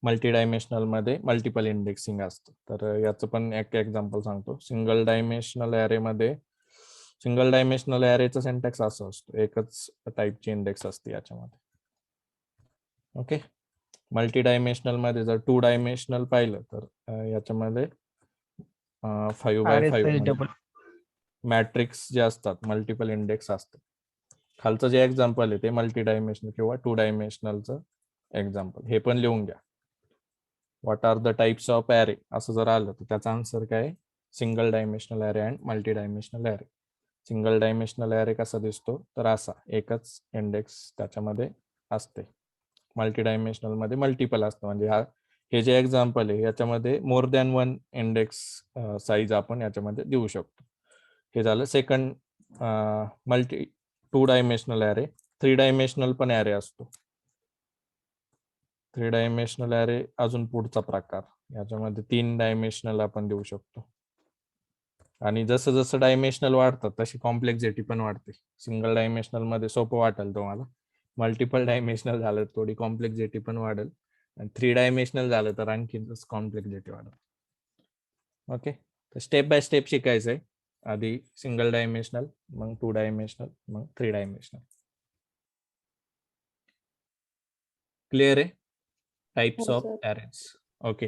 मल्टी डायमेन्शनल मध्ये मल्टिपल इंडेक्सिंग असतं. तर याचं पण एक एक्झाम्पल सांगतो. सिंगल डायमेन्शनल ॲरेचा सिंटॅक्स असं असतो, एकच टाईपची इंडेक्स असते याच्यामध्ये. ओके. मल्टी डायमेन्शनल मध्ये जर 2 डायमेन्शनल पाहिलं तर याच्यामध्ये 5x5 डबल मॅट्रिक्स जे असतात मल्टिपल इंडेक्स असतात. खालचं जे एक्झाम्पल आहे ते मल्टी डायमेन्शनल किंवा 2 डायमेन्शनलचं एक्झाम्पल. हे पण लिहून घ्या. What are the types of array असं जर आलं तर त्याचा आन्सर काय, single dimensional array and multi dimensional array. Single dimensional array कसा दिसतो तर असा, एकच इंडेक्स त्याच्यामध्ये असते. मल्टी डायमेन्शनल मध्ये मल्टिपल असतं, म्हणजे हे जे एक्झाम्पल आहे याच्यामध्ये मोर दॅन 1 इंडेक्स साईज आपण याच्यामध्ये देऊ शकतो. हे झालं सेकंड 2 डायमेन्शनल ॲरे. 3 डायमेन्शनल पण ॲरे असतो. 3 डायमेन्शनल ॲरे अजून पुढचा प्रकार, याच्यामध्ये 3 डायमेन्शनल आपण देऊ शकतो. आणि जसं जसं डायमेन्शनल वाढतात तशी कॉम्प्लेक्सिटी पण वाढते. सिंगल डायमेन्शनल मध्ये सोपं वाटेल तुम्हाला, मल्टिपल डायमेन्शनल झालं थोडी कॉम्प्लेक्सिटी पण वाढेल, आणि 3 डायमेन्शनल झालं तर आणखीनच कॉम्प्लेक्सिटी वाढेल. ओके. तर स्टेप बाय स्टेप शिकायचं आहे. आधी सिंगल डायमेन्शनल, मग 2 डायमेन्शनल, मग 3 डायमेन्शनल. क्लिअर आहे टाइप्स ऑफ ॲरेज. ओके.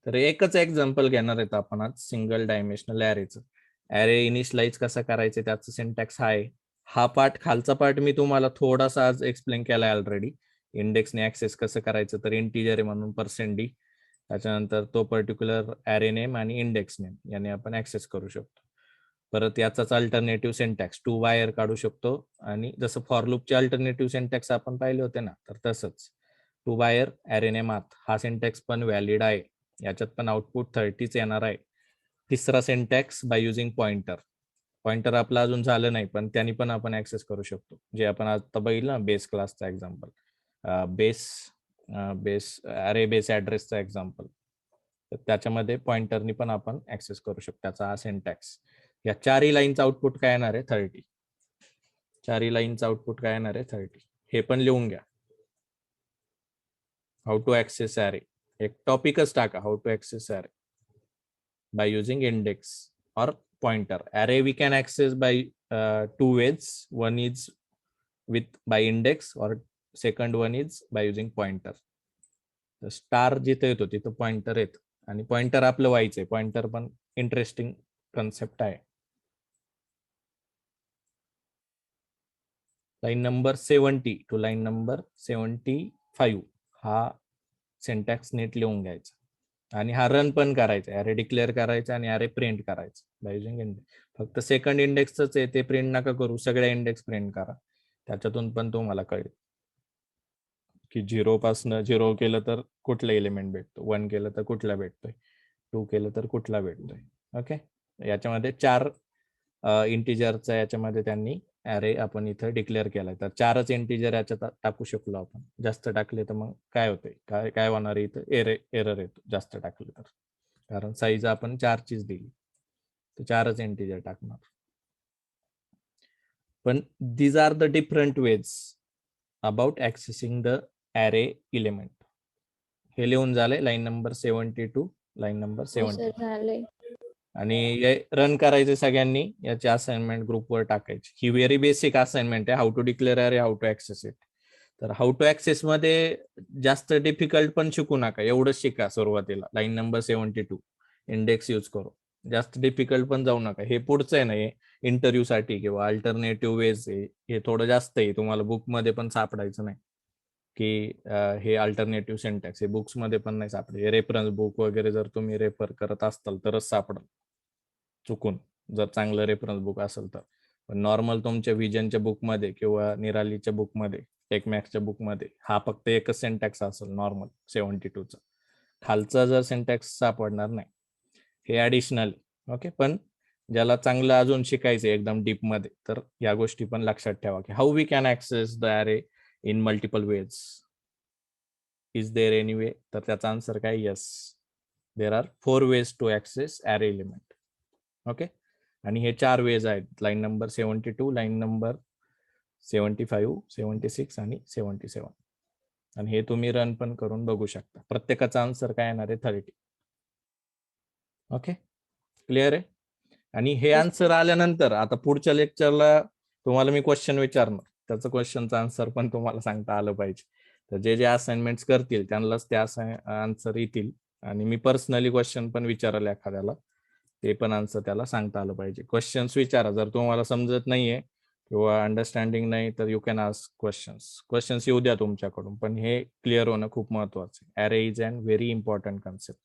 तर एकच एक्झाम्पल घेणार आहेत आपण आज सिंगल डायमेन्शनल ॲरेचं. ॲरे इनिशियलाइज कसा करायचं त्याचं सिंटॅक्स हा आहे. हा पार्ट, खालचा पार्ट मी तुम्हाला थोडासा आज एक्सप्लेन केलाय ऑलरेडी. इंडेक्सने ऍक्सेस कसं करायचं, तर इंटिजर आहे म्हणून %d, त्याच्यानंतर तो पर्टिक्युलर ॲरे नेम आणि इंडेक्स नेम याने आपण ऍक्सेस करू शकतो. परत याचाच अल्टरनेटिव्ह सिंटॅक्स टू वायर काढू शकतो, आणि जसं फॉर लूपचे अल्टरनेटिव्ह सिंटॅक्स आपण पाहिले होते ना, तर तसंच टू वायर ॲरे नेम आत हा सिंटॅक्स पण व्हॅलिड आहे. याच्यात पण आउटपुट 30च येणार आहे. तिसरा syntax by using pointer. Pointer आपला अजून झालं नाही, पण त्यांनी पण आपण ऍक्सेस करू शकतो, जे आपण आता बघितलं ना बेस क्लासचा एक्झाम्पल, बेस अरे बेस ऍड्रेसचा एक्झाम्पल. तर त्याच्यामध्ये पॉइंटरनी पण आपण ऍक्सेस करू शकतो. त्याचा हा सिंटॅक्स. या चारही लाईनचा आउटपुट काय येणार आहे? 30. चारही लाईनचा आउटपुट काय येणार आहे? 30. हे पण लिहून घ्या. हाऊ टू ऍक्सेस अरे. एक टॉपिकच टाका, हाऊ टू ऍक्सेस अरे by using index or pointer. Array we can access by two ways. One is by index, or second one is by using pointer. Star जिथे येतो तिथं पॉइंटर येत, आणि pointer आपलं व्हायचंय. पॉइंटर पण इंटरेस्टिंग कन्सेप्ट आहे. Line number 70 to line number 75 हा सिंटॅक्स नीट लिहून घ्यायचा, आणि हा रन पण करायचा. अरे डिक्लेअर करायचा आणि अरे प्रिंट करायचं बाय युजिंग इंडेक्स. फक्त सेकंड इंडेक्सच आहे ते प्रिंट नका करू, सगळ्या इंडेक्स प्रिंट करा. त्याच्यातून पण तुम्हाला कळेल की 0 पासून 0 केलं तर कुठला एलिमेंट भेटतो, 1 केलं तर कुठला भेटतोय, 2 केलं तर कुठला भेटतोय. ओके, याच्यामध्ये 4 इंटिजरचा याच्यामध्ये त्यांनी अरे आपण इथं डिक्लेअर केलाय. तर 4च इंटिजर याच्यात टाकू शकलो आपण. जास्त टाकले तर मग काय होतंय, काय होणार आहे इथं? एरर येतो जास्त टाकले तर, कारण साईज आपण 4चीच दिली. तर 4च इंटिजर टाकणार. पण these are the different ways about accessing the array element. हे लिहून झालंय line number 70 to line number 70. आणि रन करायचे सगळ्यांनी. याची असाइनमेंट ग्रुपवर टाकायची. ही व्हेरी बेसिक असाइनमेंट आहे, how to declare array, how to access it. तर हाऊ टू ऍक्सेस मध्ये जास्त डिफिकल्ट पण शिकू नका, एवढंच शिका सुरुवातीला. लाईन नंबर 72 इंडेक्स यूज करू, जास्त डिफिकल्ट पण जाऊ नका. हे पुढचं आहे ना, हे इंटरव्ह्यू साठी किंवा अल्टरनेटिव्ह वेज आहे, हे थोडं जास्त आहे. तुम्हाला बुक मध्ये पण सापडायचं नाही की हे अल्टरनेटिव्ह सिंटॅक्स. हे बुक्स मध्ये पण नाही सापडे. रेफरन्स बुक वगैरे जर तुम्ही रेफर करत असताल तरच सापडेल चुकून, जर चांगलं रेफरन्स बुक असेल तर. पण नॉर्मल तुमच्या व्हिजनच्या बुकमध्ये किंवा निरालीच्या बुकमध्ये, टेकमॅक्सच्या बुकमध्ये हा फक्त एकच सिंटॅक्स असेल नॉर्मल 72चा. खालचा जर सिंटॅक्स सापडणार नाही, हे ऍडिशनल. ओके, पण ज्याला चांगलं अजून शिकायचं एकदम डीप मध्ये, तर या गोष्टी पण लक्षात ठेवा की how we can access the array in multiple ways. Is there any way? तर त्याचा आन्सर काय? Yes, there are 4 ways to access array element. Okay, आणि हे 4 वेज आहेत. लाईन नंबर 72, लाईन नंबर 75, 76 आणि 77. आणि हे तुम्ही रन पण करून बघू शकता. प्रत्येकाचा आन्सर काय येणार आहे? 30. ओके, क्लिअर आहे? आणि हे आन्सर आल्यानंतर आता पुढच्या लेक्चरला तुम्हाला मी क्वेश्चन विचारणार, त्याचं क्वेश्चनचं आन्सर पण तुम्हाला सांगता आलं पाहिजे. तर जे जे असाइनमेंट्स करतील त्यांनाच ते आन्सर येतील, आणि मी पर्सनली क्वेश्चन पण विचारलं एखाद्याला, ते पण आन्सर त्याला सांगता आलं पाहिजे. क्वेश्चन्स विचारा. जर तुम्हाला समजत नाहीये किंवा अंडरस्टँडिंग नाही तर यू कॅन आस्क क्वेश्चन्स येऊ द्या तुमच्याकडून, पण हे क्लिअर होणं खूप महत्वाचं आहे. Array is an very important concept.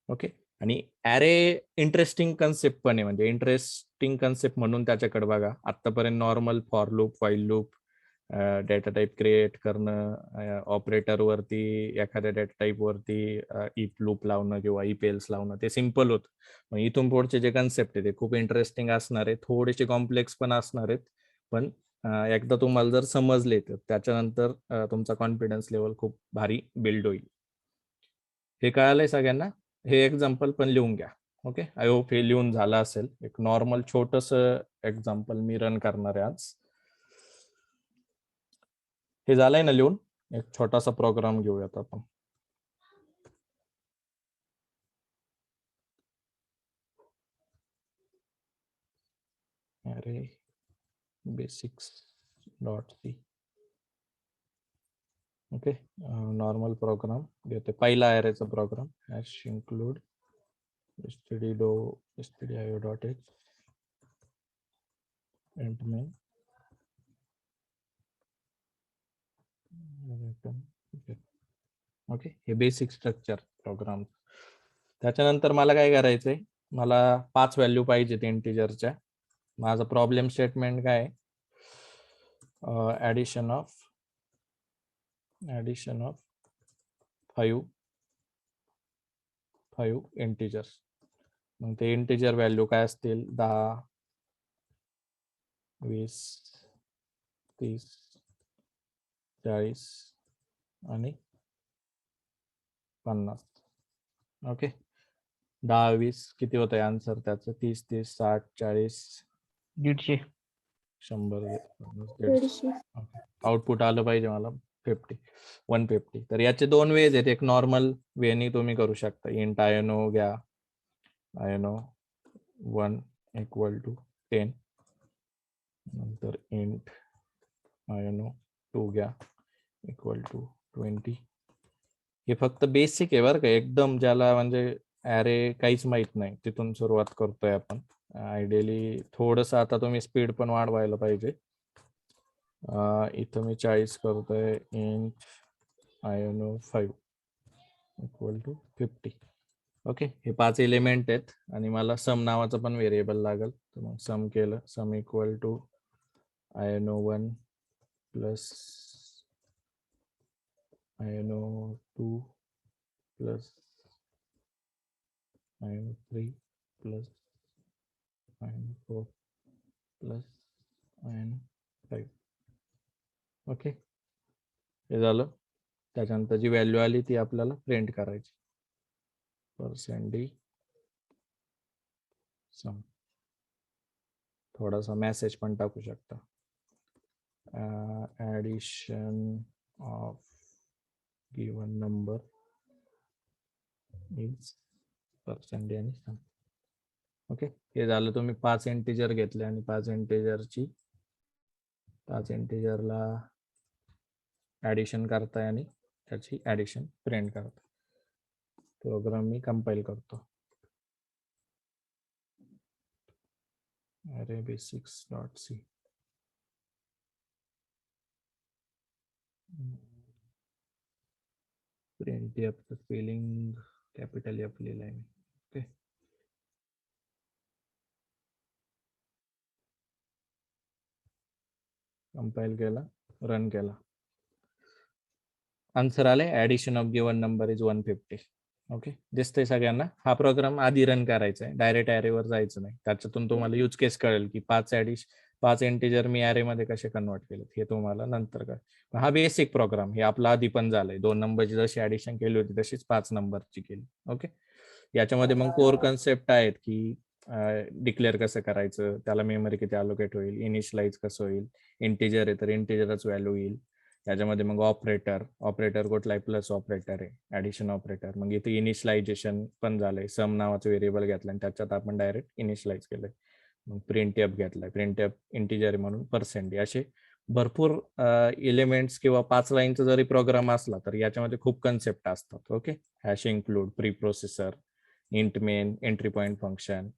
Okay, आणि अरे इंटरेस्टिंग कन्सेप्ट पण आहे. म्हणजे इंटरेस्टिंग कन्सेप्ट म्हणून त्याच्याकडे बघा. आतापर्यंत normal for loop, while loop, data type create करणं, ऑपरेटर वरती, एखाद्या डेटा टाईप वरती इफ लूप लावणं किंवा इफ एल्स लावणं, ते सिम्पल होतं. मग इथून पुढचे जे कन्सेप्ट आहे ते खूप इंटरेस्टिंग असणार आहे, थोडेसे कॉम्प्लेक्स पण असणार आहेत. पण एकदा तुम्हाला जर समजले तर त्याच्यानंतर तुमचा कॉन्फिडन्स लेवल खूप भारी बिल्ड होईल. हे कळालंय सगळ्यांना? हे एक्झाम्पल पण लिहून घ्या. ओके, आय होप हे लिहून झालं असेल. एक नॉर्मल छोटस एक्झाम्पल मी रन करणार आहे आज. हे झालंय ना लिहून? एक छोटासा प्रोग्राम घेऊयात आपण. Array basics dot C. Okay, normal program घेते. पहिला अरेचा program, hash include stdio.h int main. Okay, हे बेसिक स्ट्रक्चर प्रोग्राम. त्याच्यानंतर मला काय करायचंय, मला 5 व्हॅल्यू पाहिजेत इंटिजरच्या. माझा प्रॉब्लेम स्टेटमेंट काय? Addition of 5 integers. मग ते इंटिजर व्हॅल्यू काय असतील 10, 20, 30, 40 आणि 50. ओके, 10, 20 किती होत आहे आन्सर त्याचं? 30, 30, 60, 40, 150. 100. आउटपुट आलं पाहिजे मला 150. तर याचे दोन वेज आहेत. एक नॉर्मल वेनी तुम्ही करू शकता. इंट आयनो घ्या, आयनो 1 इक्वल टू 10, नंतर इंट आयनो 2 घ्या इक्वल टू 20. हे फक्त बेसिक आहे बरं का, एकदम ज्याला म्हणजे ॲरे काहीच माहित नाही तिथून सुरुवात करतोय आपण. आयडियली थोडंसं आता तुम्ही स्पीड पण वाढवायला पाहिजे. इथं मी 40 करतोय. इंट आयनो 5 इक्वल टू 50. ओके, हे 5 एलिमेंट आहेत आणि मला सम नावाचं पण व्हेरिएबल लागेल. तर मग सम केलं, सम इक्वल टू आयनो 1 प्लस आयनो 2 प्लस आयनो 3 प्लस आयनो 4 प्लस आयनो 5. ओके, हे झालं. त्याच्यानंतर जी व्हॅल्यू आली ती आपल्याला प्रिंट करायची. %d सम. थोडासा मेसेज पण टाकू शकता. Addition of given number is %d आणि सम. ओके, हे झालं. तुम्ही 5 इंटिजर घेतले आणि 5 इंटिजरला ॲडिशन करताय आणि त्याची ॲडिशन प्रिंट करताय. प्रोग्राम मी कंपाईल करतो. arraybasics.c. printf spelling capital F लिहिलंय मी. ओके, कंपाईल केला, रन केला. आन्सर आले. Addition of given number is 150. Okay, दिसतंय सगळ्यांना? हा प्रोग्राम आधी रन करायचा आहे, डायरेक्ट ॲरेवर जायचं नाही. त्याच्यातून तुम्हाला यूज केस कळेल की 5 इंटिजर मी ॲरेमध्ये कसे कन्वर्ट केले, हे तुम्हाला नंतर कळेल. हा बेसिक प्रोग्राम, हे आपला आधी पण झालंय. 2 नंबरची जशी ॲडिशन केली होती तशीच 5 नंबरची केली. ओके, याच्यामध्ये मग कोर कन्सेप्ट आहेत की डिक्लेअर कसं करायचं, त्याला मेमरी किती अलोकेट होईल, इनिशियलाइज कसं होईल, इंटिजर आहे तर इंटिजरच व्हॅल्यू येईल. त्याच्यामध्ये मग ऑपरेटर कुठला आहे? प्लस ऑपरेटर आहे, ॲडिशन ऑपरेटर. मग इथे इनिशियलायझेशन पण झालंय. सम नावाचं व्हेरिएबल घेतलं आणि त्याच्यात आपण डायरेक्ट इनिशियलाइज केलंय. मग प्रिंटएफ घेतलाय, प्रिंटएफ इंटिजर आहे म्हणून %d. असे भरपूर एलिमेंट्स किंवा 5 लाईनचा जरी प्रोग्राम असला तर याच्यामध्ये खूप कन्सेप्ट असतात. Okay, hash include, pre processor, int main, entry point function,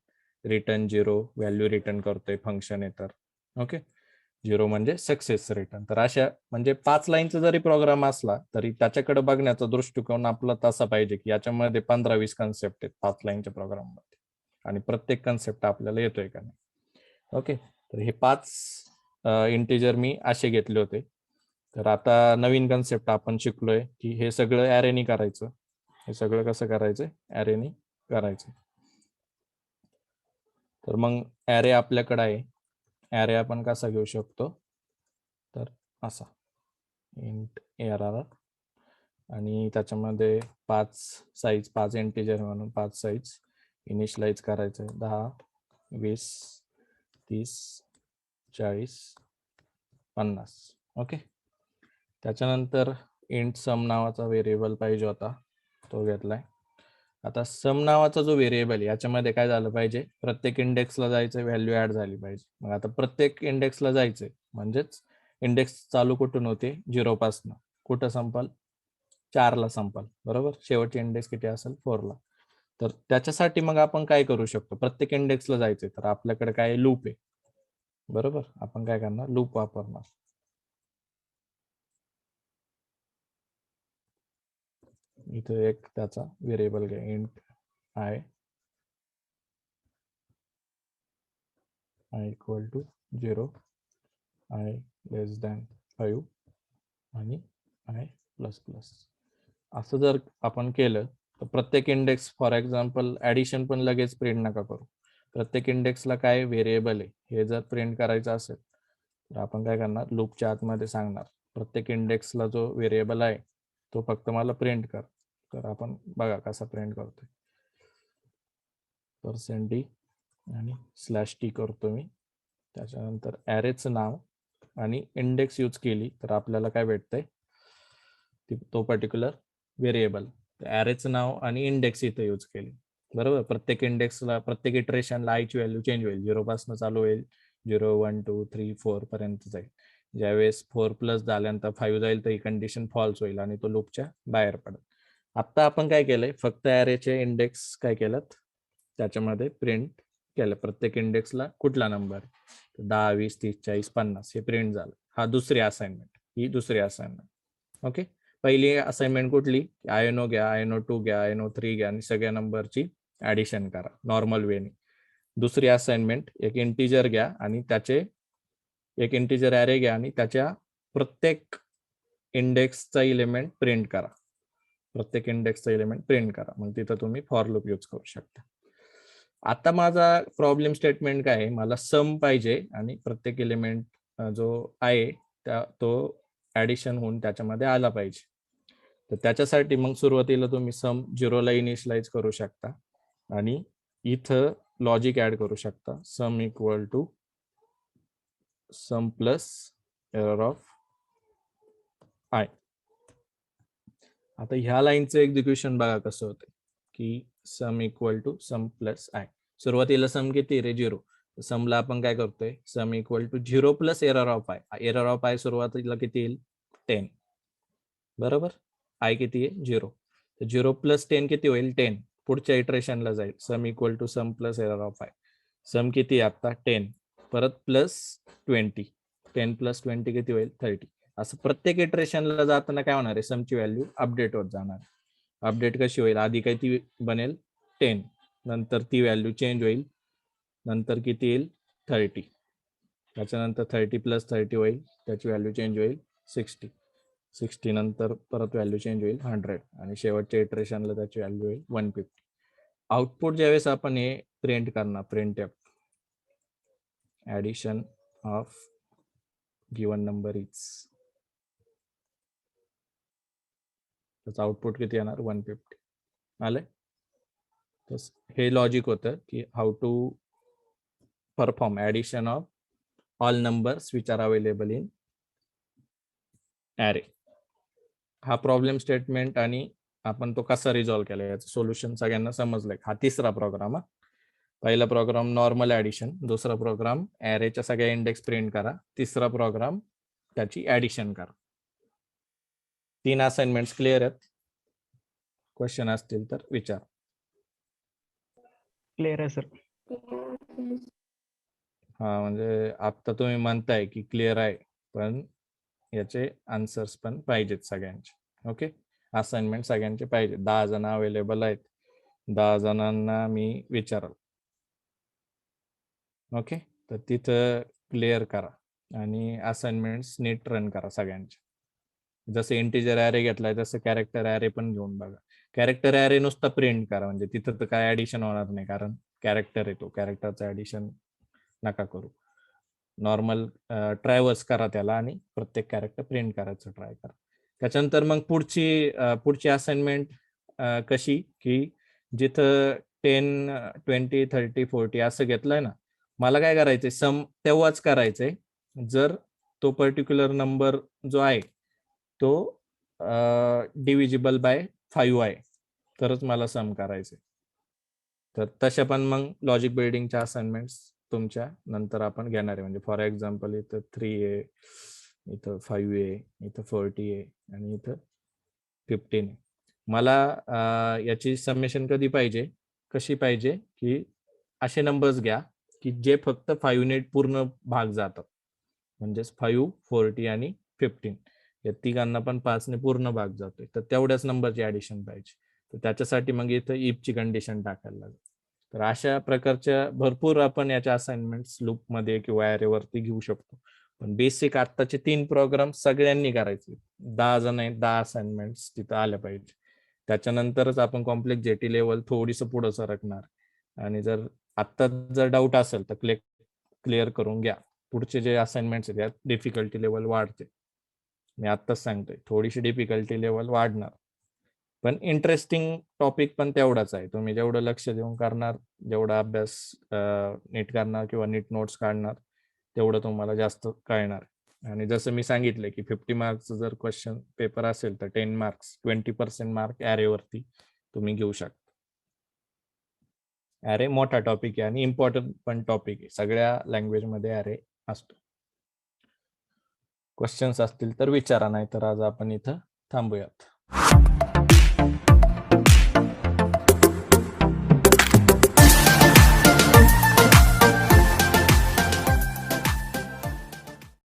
return 0 value return करतोय फंक्शन आहे तर. ओके, 0 म्हणजे सक्सेस रिटर्न. तर अशा म्हणजे 5 लाईनचा जरी प्रोग्राम असला तरी त्याच्याकडे बघण्याचा दृष्टिकोन आपला तसा पाहिजे की याच्यामध्ये 15-20 कन्सेप्ट आहेत 5 लाईनच्या प्रोग्राममध्ये आणि प्रत्येक कन्सेप्ट आपल्याला येतोय का नाही. ओके, तर हे 5 इंटिजर मी असे घेतले होते. तर आता नवीन कन्सेप्ट आपण शिकलोय की हे सगळं ॲरेनी करायचं. हे सगळं कसं करायचं? ॲरेनी करायचं. तर मग ॲरे आपल्याकडे आहे. ॲरे आपण कसा घेऊ शकतो? तर असा इंट ARR आणि त्याच्यामध्ये 5 इंटिजर म्हणून 5 साईज इनिशियलाइज करायचं आहे. 10, 20, 30, 40, 50. ओके, त्याच्यानंतर इंट सम नावाचा व्हेरिएबल पाहिजे होता, तो घेतलाय. आता सम नावाचा जो व्हेरिएबल आहे याच्यामध्ये काय झालं पाहिजे? प्रत्येक इंडेक्सला जायचं, व्हॅल्यू ऍड झाली पाहिजे. मग आता प्रत्येक इंडेक्सला जायचंय म्हणजेच इंडेक्स चालू कुठून होते? 0 पासून. कुठं संपल? 4 ला संपल, बरोबर. शेवटची इंडेक्स किती असेल? 4 ला. तर त्याच्यासाठी मग आपण काय करू शकतो? प्रत्येक इंडेक्सला जायचंय तर आपल्याकडे काय लूप आहे, बरोबर. आपण काय करणार? लूप वापरणार. इथे एक त्याचा व्हेरिएबल घ्या, int I equal to 0, I less than 5 आणि आय प्लस प्लस. असं जर आपण केलं तर प्रत्येक इंडेक्स फॉर एक्झाम्पल ऍडिशन पण लगेच प्रिंट नका करू. प्रत्येक इंडेक्सला काय व्हेरिएबल आहे हे जर प्रिंट करायचं असेल तर आपण काय करणार, लूपच्या आतमध्ये सांगणार प्रत्येक इंडेक्सला जो व्हेरिएबल आहे तो फक्त मला प्रिंट कर. तर आपण बघा कसा प्रिंट करतोय. %d आणि /t करतो मी. त्याच्यानंतर ॲरेचं नाव आणि इंडेक्स यूज केली तर आपल्याला काय भेटतंय, तो पर्टिक्युलर व्हेरिएबल. ॲरेचं नाव आणि इंडेक्स इथं यूज केली, बरोबर. प्रत्येक इंडेक्सला प्रत्येक इटरेशनला आयची व्हॅल्यू चेंज होईल. 0 पासून चालू होईल, 0 1 2 3 4 पर्यंत जाईल. ज्यावेळेस 4+ झाल्यानंतर 5 जाईल तर ही कंडिशन फॉल्स होईल आणि तो लूपच्या बाहेर पडेल. आता आपण काय केलंय, फक्त ॲरेचे इंडेक्स काय केलं त्याच्यामध्ये प्रिंट केलं. प्रत्येक इंडेक्सला कुठला नंबर 10 20 30 40 50 हे प्रिंट झालं. हा दुसरी असाइनमेंट, ही दुसरी असाइनमेंट. ओके. पहिली असाइनमेंट कुठली, आयनो घ्या, आयनो 2 घ्या, आयनो 3 घ्या आणि सगळ्या नंबरची ऍडिशन करा नॉर्मल वेने. दुसरी असाइनमेंट, एक इंटिजर घ्या आणि त्याचे एक इंटिजर ॲरे घ्या आणि त्याच्या प्रत्येक इंडेक्सचा इलिमेंट प्रिंट करा. प्रत्येक इंडेक्सचा इलिमेंट प्रिंट करा. मग तिथं तुम्ही फॉर लूप यूज करू शकता. आता माझा प्रॉब्लेम स्टेटमेंट काय आहे, मला सम पाहिजे आणि प्रत्येक एलिमेंट जो आहे तो ऍडिशन होऊन त्याच्यामध्ये आला पाहिजे. तर त्याच्यासाठी मग सुरुवातीला तुम्ही सम 0 ला इनिशियलाइज करू शकता आणि इथं लॉजिक ऍड करू शकता. Sum equal to sum plus array of I. आता ह्या लाईनचं एक्झिक्युशन बघा कसं होतं की sum equal to sum plus I. सुरुवातीला सम किती रे, 0. समला आपण काय करतोय, sum equal to 0 plus array of I. Array of I सुरुवातीला किती येईल, 10, बरोबर. आय किती आहे, 0. 0 प्लस 10 किती होईल, 10. पुढच्या इटरेशनला जाईल, sum equal to sum plus array of i. Sum किती आता 10, परत प्लस 20, 10 प्लस 20 किती होईल, 30. असं प्रत्येक इटरेशनला जाताना काय होणार आहे, समची व्हॅल्यू अपडेट होत जाणार. अपडेट कशी होईल, आधी काय ती बनेल 10, नंतर ती व्हॅल्यू चेंज होईल, नंतर किती येईल 30. त्याच्यानंतर 30 प्लस 30 होईल, त्याची व्हॅल्यू चेंज होईल 60. 60 नंतर परत व्हॅल्यू चेंज होईल 100 आणि शेवटच्या इटरेशनला त्याची व्हॅल्यू होईल 150. आउटपुट ज्यावेळेस आपण हे प्रिंट करणार, printf addition of given number is, त्याचं आउटपुट किती येणार 150 आलंय. तर हे लॉजिक होतं की how to perform addition of all numbers which are available in array. हा प्रॉब्लेम स्टेटमेंट आणि आपण तो कसा रिझॉल्व्ह केला याचं सोल्युशन सगळ्यांना समजलंय. हा तिसरा प्रोग्राम. पहिला प्रोग्राम नॉर्मल ऍडिशन, दुसरा प्रोग्राम ॲरेच्या सगळ्या इंडेक्स प्रिंट करा, तिसरा प्रोग्राम त्याची ऍडिशन करा. 3 असाइनमेंट्स क्लिअर आहेत. क्वेश्चन असतील तर विचार. क्लिअर आहे सर. हा म्हणजे आता तुम्ही म्हणताय की क्लिअर आहे, पण याचे आन्सर्स पण पाहिजेत सगळ्यांचे. ओके. असाइनमेंट सगळ्यांचे पाहिजे. 10 जण अवेलेबल आहेत, 10 जणांना मी विचारल. ओके. तर तिथं क्लिअर करा आणि असाइनमेंट्स नीट रन करा सगळ्यांचे. जसं इंटिजर ॲरे घेतलाय तसं कॅरेक्टर ॲरे पण घेऊन बघा. कॅरेक्टर ॲरे नुसता प्रिंट करा, म्हणजे तिथं तर काय ऍडिशन होणार नाही, कारण कॅरेक्टर येतो. कॅरेक्टरचं ऍडिशन नका करू. नॉर्मल ट्रायव्हर्स करा त्याला आणि प्रत्येक कॅरेक्टर प्रिंट करायचं ट्राय करा. त्याच्यानंतर मग पुढची असाइनमेंट कशी की जिथं 10 20 30 40 असं घेतलंय ना, मला काय करायचंय, सम तेव्हाच करायचंय जर तो पर्टिक्युलर नंबर जो आहे तो डिव्हिजिबल बाय 5 आहे, तरच मला सम करायचंय. तर तशा पण मग लॉजिक बिल्डिंगच्या असाइनमेंट्स तुमच्या नंतर आपण घेणार आहे. म्हणजे फॉर एक्झाम्पल इथं 3 आहे, इथं 5 आहे, इथं 40 आहे आणि इथं 15 आहे. मला याची समेशन कधी पाहिजे, कशी पाहिजे की असे नंबर्स घ्या की जे फक्त 5 ने पूर्ण भाग जातात. म्हणजेच 5 40 आणि 15 या तिघांना पण 5 ने पूर्ण भाग जातोय, तर तेवढ्याच नंबरची ऍडिशन पाहिजे. तर त्याच्यासाठी मग इथं इफची कंडिशन टाकायला लागेल. तर अशा प्रकारच्या भरपूर आपण याच्या असाइनमेंट्स लूपमध्ये किंवा ॲरेवरती घेऊ शकतो. पण बेसिक आत्ताचे 3 प्रोग्राम सगळ्यांनी करायचे. 10 जण आहेत, 10 असाइनमेंट्स तिथं आल्या पाहिजे. त्याच्यानंतरच आपण कॉम्प्लेक्सिटी लेवल थोडीसं पुढे सरकणार. आणि जर आत्ता जर डाऊट असेल तर क्लिअर करून घ्या. पुढचे जे असाइनमेंट्स आहेत त्यात डिफिकल्टी लेवल वाढते. मी आत्ताच सांगतोय थोडीशी डिफिकल्टी लेवल वाढणार, पण इंटरेस्टिंग टॉपिक पण तेवढाच आहे. तुम्ही जेवढं लक्ष देऊन करणार, जेवढा अभ्यास नीट करणार किंवा नीट नोट्स काढणार, तेवढं तुम्हाला जास्त कळणार. आणि जसं मी सांगितलं की 50 मार्क्सचं जर क्वेश्चन पेपर असेल तर 10 मार्क्स 20% मार्क ॲरेवरती तुम्ही घेऊ शकता. ॲरे मोठा टॉपिक आहे आणि इम्पॉर्टंट पण टॉपिक आहे. सगळ्या लँग्वेजमध्ये ॲरे असतो. क्वेश्चन्स असतील तर विचारा, नाही तर आज आपण इथं थांबूयात.